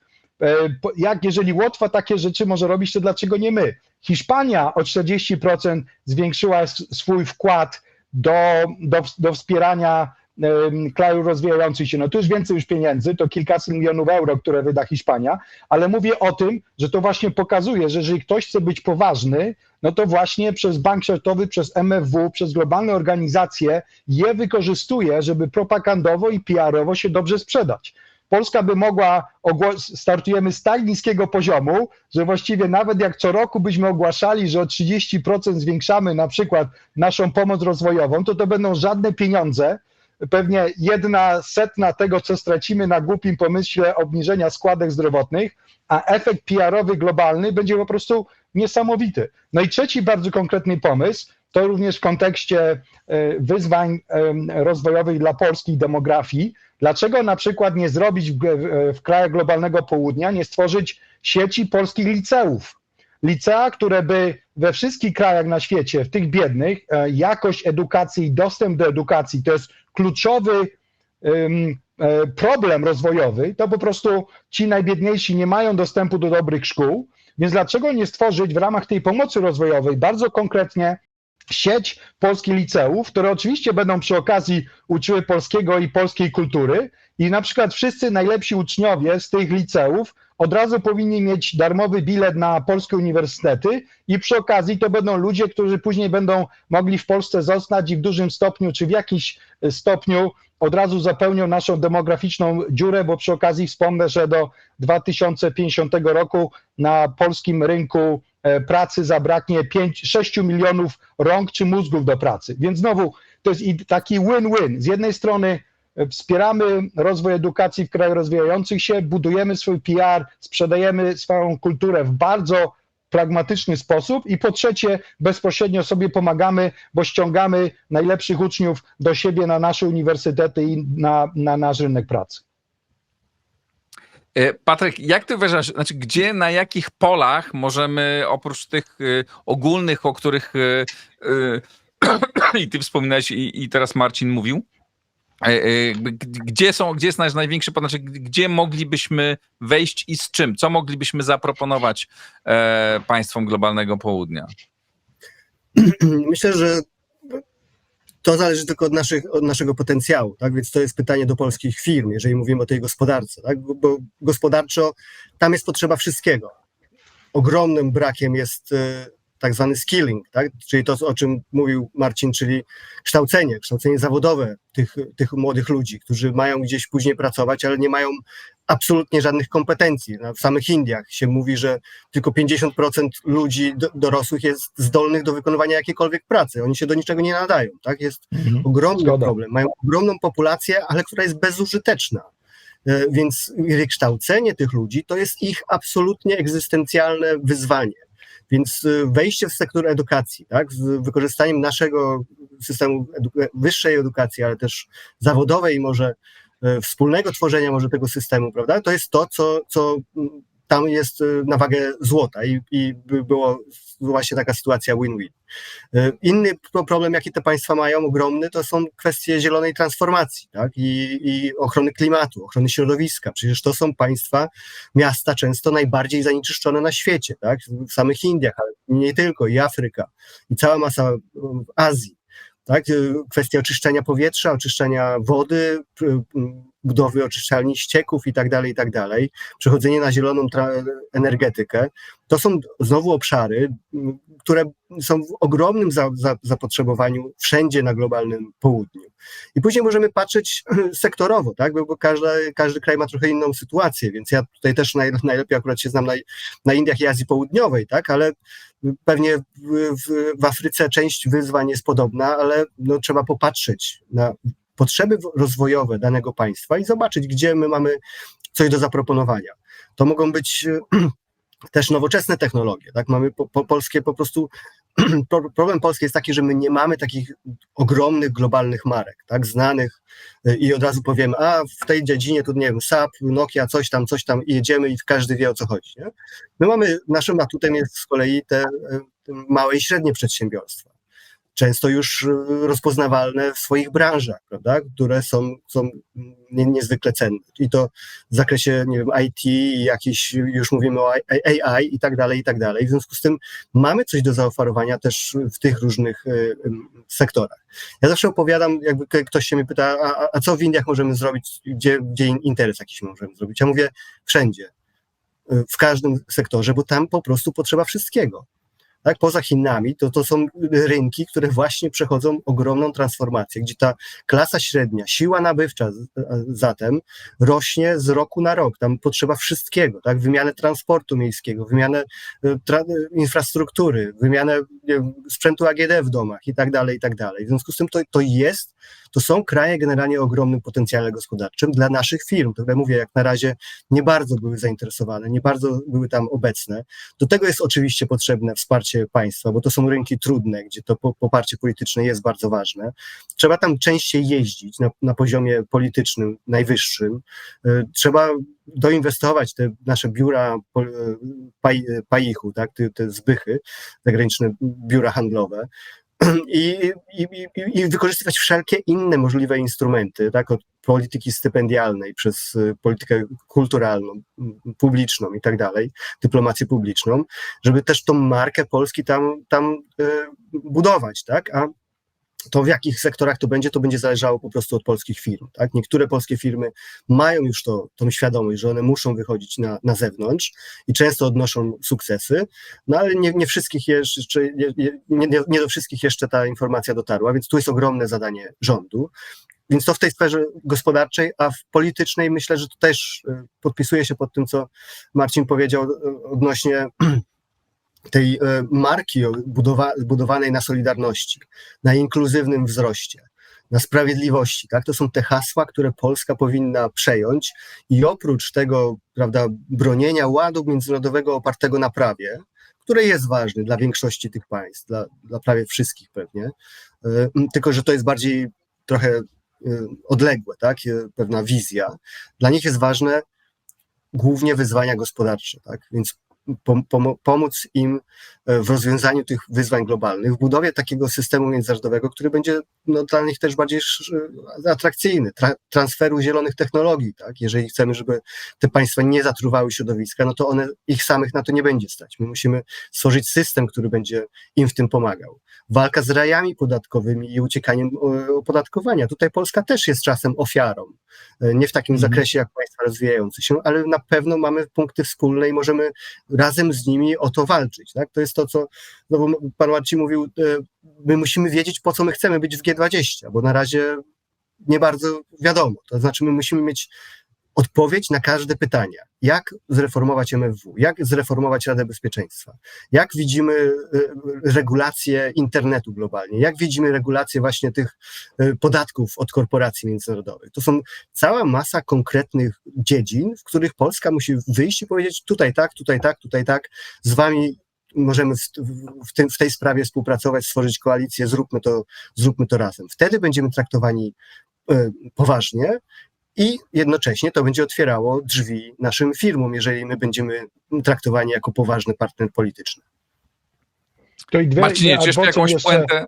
Jeżeli Łotwa takie rzeczy może robić, to dlaczego nie my? Hiszpania o 40% zwiększyła swój wkład do wspierania krajów rozwijających się. No tu już więcej pieniędzy, to kilkaset milionów euro, które wyda Hiszpania, ale mówię o tym, że to właśnie pokazuje, że jeżeli ktoś chce być poważny, no to właśnie przez Bank Światowy, przez MFW, przez globalne organizacje je wykorzystuje, żeby propagandowo i PR-owo się dobrze sprzedać. Polska by mogła, startujemy z tak niskiego poziomu, że właściwie nawet jak co roku byśmy ogłaszali, że o 30% zwiększamy na przykład naszą pomoc rozwojową, to będą żadne pieniądze, pewnie 1/100 tego, co stracimy na głupim pomyśle obniżenia składek zdrowotnych, a efekt PR-owy globalny będzie po prostu niesamowity. No i trzeci bardzo konkretny pomysł, to również w kontekście wyzwań rozwojowych dla polskiej demografii. Dlaczego na przykład nie zrobić w krajach globalnego południa, nie stworzyć sieci polskich liceów? Licea, które by we wszystkich krajach na świecie, w tych biednych, jakość edukacji i dostęp do edukacji to jest kluczowy problem rozwojowy, to po prostu ci najbiedniejsi nie mają dostępu do dobrych szkół, więc dlaczego nie stworzyć w ramach tej pomocy rozwojowej bardzo konkretnie sieć polskich liceów, które oczywiście będą przy okazji uczyły polskiego i polskiej kultury i na przykład wszyscy najlepsi uczniowie z tych liceów od razu powinni mieć darmowy bilet na polskie uniwersytety i przy okazji to będą ludzie, którzy później będą mogli w Polsce zostać i w dużym stopniu, czy w jakimś stopniu od razu zapełnią naszą demograficzną dziurę, bo przy okazji wspomnę, że do 2050 roku na polskim rynku pracy zabraknie 6 milionów rąk czy mózgów do pracy. Więc znowu to jest taki win-win. Z jednej strony wspieramy rozwój edukacji w krajach rozwijających się, budujemy swój PR, sprzedajemy swoją kulturę w bardzo pragmatyczny sposób i po trzecie bezpośrednio sobie pomagamy, bo ściągamy najlepszych uczniów do siebie na nasze uniwersytety i na nasz rynek pracy. Patryk, jak ty uważasz, znaczy gdzie, na jakich polach możemy oprócz tych ogólnych, o których i ty wspominałeś i teraz Marcin mówił, gdzie jest nasz największy, znaczy gdzie moglibyśmy wejść i z czym? Co moglibyśmy zaproponować państwom globalnego południa? Myślę, że to zależy tylko od naszego potencjału, tak? Więc to jest pytanie do polskich firm, jeżeli mówimy o tej gospodarce, tak? Bo gospodarczo tam jest potrzeba wszystkiego. Ogromnym brakiem jest tak zwany skilling, tak? Czyli to, o czym mówił Marcin, czyli kształcenie zawodowe tych młodych ludzi, którzy mają gdzieś później pracować, ale nie mają absolutnie żadnych kompetencji. W samych Indiach się mówi, że tylko 50% ludzi dorosłych jest zdolnych do wykonywania jakiejkolwiek pracy. Oni się do niczego nie nadają. Tak? Jest ogromny problem. Mają ogromną populację, ale która jest bezużyteczna. Więc wykształcenie tych ludzi to jest ich absolutnie egzystencjalne wyzwanie. Więc wejście w sektor edukacji, tak, z wykorzystaniem naszego systemu wyższej edukacji, ale też zawodowej i może wspólnego tworzenia może tego systemu, prawda, to jest to, co tam jest na wagę złota i było właśnie taka sytuacja win-win. Inny problem, jaki te państwa mają, ogromny, to są kwestie zielonej transformacji, tak? I ochrony klimatu, ochrony środowiska. Przecież to są państwa, miasta często najbardziej zanieczyszczone na świecie, tak? W samych Indiach, ale nie tylko, i Afryka, i cała masa w Azji. Tak? Kwestia oczyszczania powietrza, oczyszczania wody, budowy oczyszczalni ścieków i tak dalej, przechodzenie na zieloną energetykę, to są znowu obszary, które są w ogromnym zapotrzebowaniu wszędzie na globalnym południu. I później możemy patrzeć sektorowo, tak? Bo każdy kraj ma trochę inną sytuację, więc ja tutaj też najlepiej akurat się znam na Indiach i Azji Południowej, tak? Ale pewnie w Afryce część wyzwań jest podobna, ale no, trzeba popatrzeć na potrzeby rozwojowe danego państwa i zobaczyć, gdzie my mamy coś do zaproponowania. To mogą być też nowoczesne technologie, tak? Mamy polskie po prostu, problem Polski jest taki, że my nie mamy takich ogromnych globalnych marek, tak? Znanych i od razu powiemy, a w tej dziedzinie tu, nie wiem, SAP, Nokia, coś tam i jedziemy i każdy wie, o co chodzi, nie? My mamy, naszym atutem jest z kolei te małe i średnie przedsiębiorstwa. Często już rozpoznawalne w swoich branżach, prawda, które są niezwykle cenne. I to w zakresie, nie wiem, IT, jakiś, już mówimy o AI i tak dalej. W związku z tym mamy coś do zaoferowania też w tych różnych sektorach. Ja zawsze opowiadam, jakby ktoś się mnie pyta, a co w Indiach możemy zrobić, gdzie interes jakiś możemy zrobić? Ja mówię, wszędzie, w każdym sektorze, bo tam po prostu potrzeba wszystkiego. Tak, poza Chinami to są rynki, które właśnie przechodzą ogromną transformację, gdzie ta klasa średnia, siła nabywcza zatem rośnie z roku na rok. Tam potrzeba wszystkiego, tak? Wymianę transportu miejskiego, wymianę infrastruktury, wymianę sprzętu AGD w domach i tak dalej. W związku z tym to są kraje generalnie o ogromnym potencjale gospodarczym dla naszych firm, które mówię, jak na razie nie bardzo były zainteresowane, nie bardzo były tam obecne. Do tego jest oczywiście potrzebne wsparcie poparcie państwa, bo to są rynki trudne, gdzie to poparcie polityczne jest bardzo ważne. Trzeba tam częściej jeździć na poziomie politycznym najwyższym. Trzeba doinwestować te nasze biura PAIH-u, tak, te zbychy, zagraniczne biura handlowe. I wykorzystywać wszelkie inne możliwe instrumenty, tak, od polityki stypendialnej przez politykę kulturalną, publiczną i tak dalej, dyplomację publiczną, żeby też tą markę Polski tam budować, tak, a to w jakich sektorach to będzie zależało po prostu od polskich firm. Tak? Niektóre polskie firmy mają już tą świadomość, że one muszą wychodzić na zewnątrz i często odnoszą sukcesy, no ale nie wszystkich jeszcze, nie do wszystkich jeszcze ta informacja dotarła, więc tu jest ogromne zadanie rządu. Więc to w tej sferze gospodarczej, a w politycznej myślę, że to też podpisuje się pod tym, co Marcin powiedział odnośnie tej marki budowanej na solidarności, na inkluzywnym wzroście, na sprawiedliwości. Tak? To są te hasła, które Polska powinna przejąć i oprócz tego, prawda, bronienia ładu międzynarodowego opartego na prawie, które jest ważne dla większości tych państw, dla prawie wszystkich pewnie, tylko że to jest bardziej trochę odległe, tak? Pewna wizja. Dla nich jest ważne głównie wyzwania gospodarcze, tak? Więc pomóc im w rozwiązaniu tych wyzwań globalnych, w budowie takiego systemu międzynarodowego, który będzie dla nich też bardziej atrakcyjny, transferu zielonych technologii. Tak? Jeżeli chcemy, żeby te państwa nie zatruwały środowiska, no to ich samych na to nie będzie stać. My musimy stworzyć system, który będzie im w tym pomagał. Walka z rajami podatkowymi i uciekaniem opodatkowania. Tutaj Polska też jest czasem ofiarą. Nie w takim zakresie jak państwa rozwijające się, ale na pewno mamy punkty wspólne i możemy razem z nimi o to walczyć. Tak? To jest to, co pan Marcin mówił, my musimy wiedzieć, po co my chcemy być w G20, bo na razie nie bardzo wiadomo. To znaczy my musimy mieć odpowiedź na każde pytanie. Jak zreformować MFW? Jak zreformować Radę Bezpieczeństwa? Jak widzimy regulacje internetu globalnie? Jak widzimy regulacje właśnie tych podatków od korporacji międzynarodowych? To są cała masa konkretnych dziedzin, w których Polska musi wyjść i powiedzieć tutaj tak, tutaj tak, tutaj tak, z wami możemy w tej sprawie współpracować, stworzyć koalicję, zróbmy to razem. Wtedy będziemy traktowani poważnie, i jednocześnie to będzie otwierało drzwi naszym firmom, jeżeli my będziemy traktowani jako poważny partner polityczny. Marcinie, czy jeszcze jakąś puentę?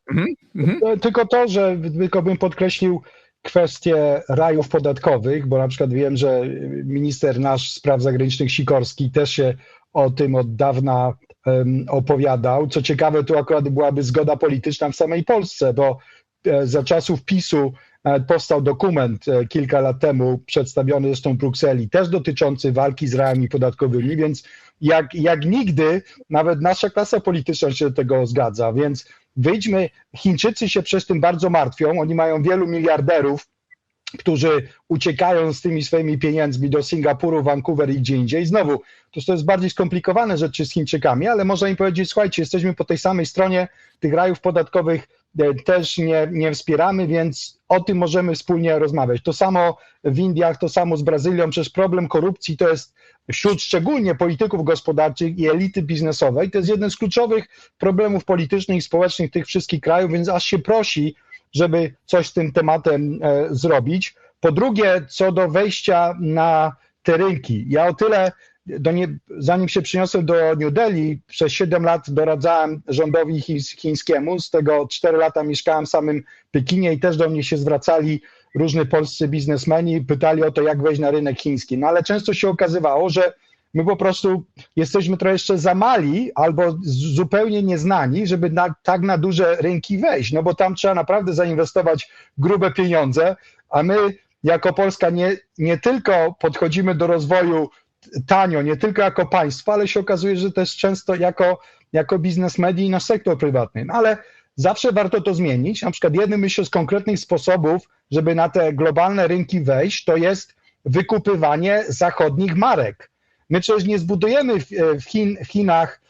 Tylko to, że tylko bym podkreślił kwestię rajów podatkowych, bo na przykład wiem, że minister nasz spraw zagranicznych Sikorski też się o tym od dawna opowiadał. Co ciekawe, tu akurat byłaby zgoda polityczna w samej Polsce, bo za czasów PiS-u powstał dokument kilka lat temu, przedstawiony zresztą w Brukseli, też dotyczący walki z rajami podatkowymi, więc jak nigdy nawet nasza klasa polityczna się do tego zgadza, więc wyjdźmy, Chińczycy się przez tym bardzo martwią, oni mają wielu miliarderów, którzy uciekają z tymi swoimi pieniędzmi do Singapuru, Vancouver i gdzie indziej. Znowu, to jest bardziej skomplikowane rzeczy z Chińczykami, ale można im powiedzieć, słuchajcie, jesteśmy po tej samej stronie, tych rajów podatkowych też nie wspieramy, więc o tym możemy wspólnie rozmawiać. To samo w Indiach, to samo z Brazylią, przecież problem korupcji to jest wśród szczególnie polityków gospodarczych i elity biznesowej, to jest jeden z kluczowych problemów politycznych i społecznych tych wszystkich krajów, więc aż się prosi, żeby coś z tym tematem zrobić. Po drugie, co do wejścia na te rynki. Ja o tyle, zanim się przyniosłem do New Delhi, przez 7 lat doradzałem rządowi chińskiemu, z tego 4 lata mieszkałem w samym Pekinie i też do mnie się zwracali różni polscy biznesmeni, pytali o to, jak wejść na rynek chiński. No ale często się okazywało, że my po prostu jesteśmy trochę jeszcze za mali albo zupełnie nieznani, żeby tak na duże rynki wejść, no bo tam trzeba naprawdę zainwestować grube pieniądze, a my jako Polska nie tylko podchodzimy do rozwoju tanio, nie tylko jako państwo, ale się okazuje, że też często jako biznes medii i nasz sektor prywatny. No ale zawsze warto to zmienić. Na przykład jednym myślę z konkretnych sposobów, żeby na te globalne rynki wejść, to jest wykupywanie zachodnich marek. My przecież nie zbudujemy w Chinach,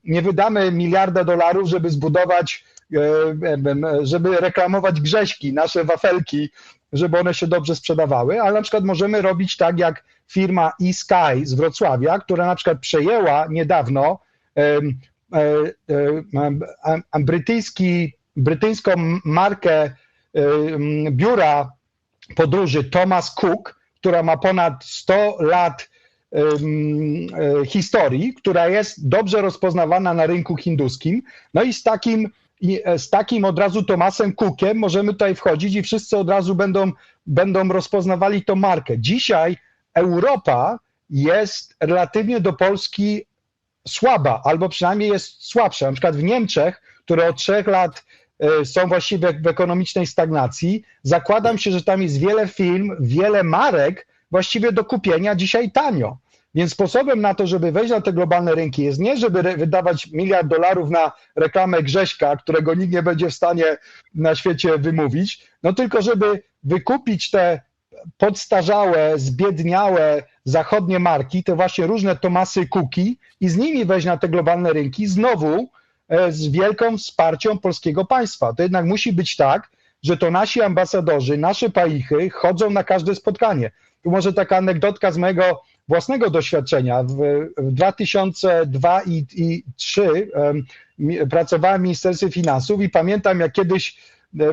nie wydamy $1 miliarda, żeby zbudować, żeby reklamować grześki, nasze wafelki, żeby one się dobrze sprzedawały, ale na przykład możemy robić tak jak firma eSky z Wrocławia, która na przykład przejęła niedawno brytyjską markę biura podróży Thomas Cook, która ma ponad 100 lat historii, która jest dobrze rozpoznawana na rynku hinduskim. No i z takim od razu Thomasem Cookiem możemy tutaj wchodzić i wszyscy od razu będą rozpoznawali tą markę. Dzisiaj Europa jest relatywnie do Polski słaba, albo przynajmniej jest słabsza. Na przykład w Niemczech, które od 3 lat są właściwie w ekonomicznej stagnacji, zakładam się, że tam jest wiele firm, wiele marek właściwie do kupienia dzisiaj tanio. Więc sposobem na to, żeby wejść na te globalne rynki jest nie, żeby wydawać $1 miliard na reklamę Grześka, którego nikt nie będzie w stanie na świecie wymówić, no tylko żeby wykupić te podstarzałe, zbiedniałe zachodnie marki, te właśnie różne Thomasy Cooki i z nimi wejść na te globalne rynki znowu z wielką wsparciem polskiego państwa. To jednak musi być tak, że to nasi ambasadorzy, nasze paichy chodzą na każde spotkanie. Tu może taka anegdotka z mojego własnego doświadczenia. W 2002 i 2003 pracowałem w Ministerstwie Finansów i pamiętam, jak kiedyś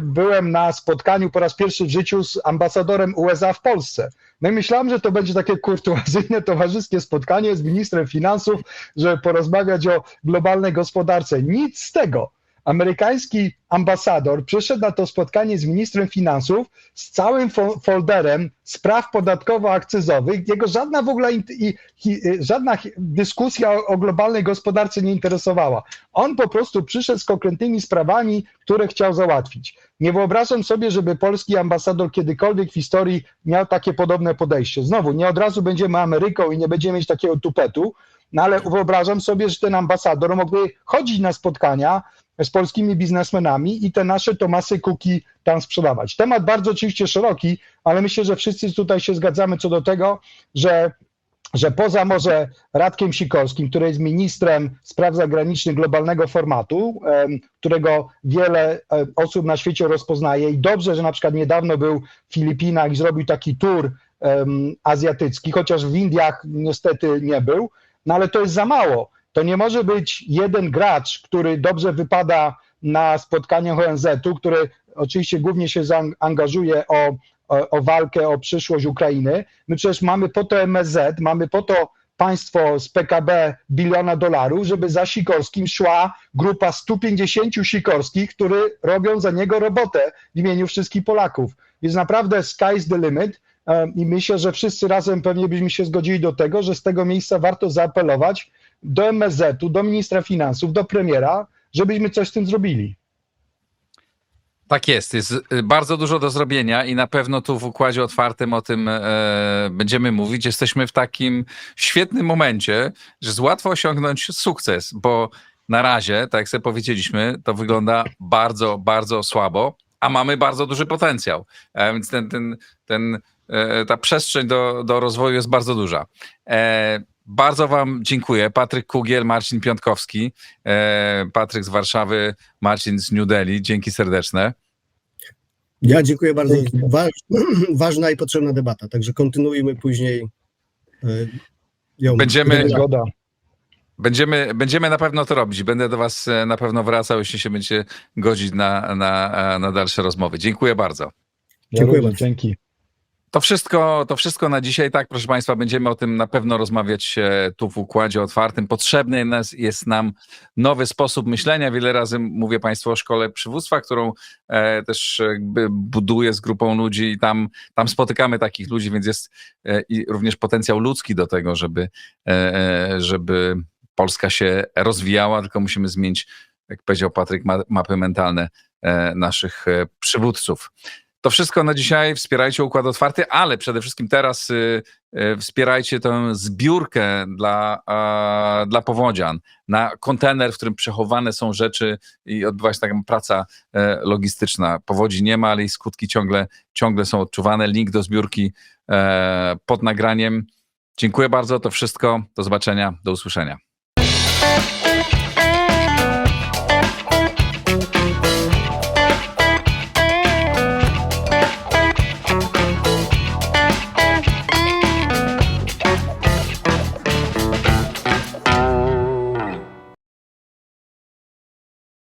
byłem na spotkaniu po raz pierwszy w życiu z ambasadorem USA w Polsce. No i myślałem, że to będzie takie kurtuazyjne, towarzyskie spotkanie z ministrem finansów, żeby porozmawiać o globalnej gospodarce. Nic z tego. Amerykański ambasador przyszedł na to spotkanie z ministrem finansów z całym folderem spraw podatkowo-akcyzowych. Jego żadna w ogóle żadna dyskusja o globalnej gospodarce nie interesowała. On po prostu przyszedł z konkretnymi sprawami, które chciał załatwić. Nie wyobrażam sobie, żeby polski ambasador kiedykolwiek w historii miał takie podobne podejście. Znowu, nie od razu będziemy Ameryką i nie będziemy mieć takiego tupetu, no ale wyobrażam sobie, że ten ambasador mógłby chodzić na spotkania z polskimi biznesmenami i te nasze Thomasy Cooki tam sprzedawać. Temat bardzo oczywiście szeroki, ale myślę, że wszyscy tutaj się zgadzamy co do tego, że poza może Radkiem Sikorskim, który jest ministrem spraw zagranicznych globalnego formatu, którego wiele osób na świecie rozpoznaje i dobrze, że na przykład niedawno był w Filipinach i zrobił taki tour azjatycki, chociaż w Indiach niestety nie był, no ale to jest za mało. To nie może być jeden gracz, który dobrze wypada na spotkaniach ONZ-u, który oczywiście głównie się zaangażuje o walkę o przyszłość Ukrainy. My przecież mamy po to MSZ, mamy po to państwo z PKB $1 biliona, żeby za Sikorskim szła grupa 150 Sikorskich, którzy robią za niego robotę w imieniu wszystkich Polaków. Więc naprawdę sky's the limit i myślę, że wszyscy razem pewnie byśmy się zgodzili do tego, że z tego miejsca warto zaapelować do MSZ-u, do ministra finansów, do premiera, żebyśmy coś z tym zrobili. Tak jest bardzo dużo do zrobienia i na pewno tu w Układzie Otwartym o tym będziemy mówić. Jesteśmy w takim świetnym momencie, że jest łatwo osiągnąć sukces, bo na razie, tak jak sobie powiedzieliśmy, to wygląda bardzo, bardzo słabo, a mamy bardzo duży potencjał, więc ta przestrzeń do rozwoju jest bardzo duża. Bardzo wam dziękuję. Patryk Kugiel, Marcin Piątkowski, Patryk z Warszawy, Marcin z New Delhi. Dzięki serdeczne. Ja dziękuję bardzo. Ważna i potrzebna debata, także kontynuujmy później ją. Będziemy na pewno to robić. Będę do was na pewno wracał, jeśli się będziecie godzić na dalsze rozmowy. Dziękuję bardzo. Dziękuję bardzo. Dzięki. To wszystko na dzisiaj. Tak, proszę Państwa, będziemy o tym na pewno rozmawiać tu w Układzie Otwartym. Potrzebny jest nam nowy sposób myślenia. Wiele razy mówię Państwu o szkole przywództwa, którą też jakby buduję z grupą ludzi i tam spotykamy takich ludzi, więc jest i również potencjał ludzki do tego, żeby Polska się rozwijała, tylko musimy zmienić, jak powiedział Patryk, mapy mentalne naszych przywódców. To wszystko na dzisiaj. Wspierajcie Układ Otwarty, ale przede wszystkim teraz wspierajcie tę zbiórkę dla powodzian na kontener, w którym przechowane są rzeczy i odbywa się taka praca logistyczna. Powodzi nie ma, ale jej skutki ciągle są odczuwane. Link do zbiórki pod nagraniem. Dziękuję bardzo. To wszystko. Do zobaczenia. Do usłyszenia.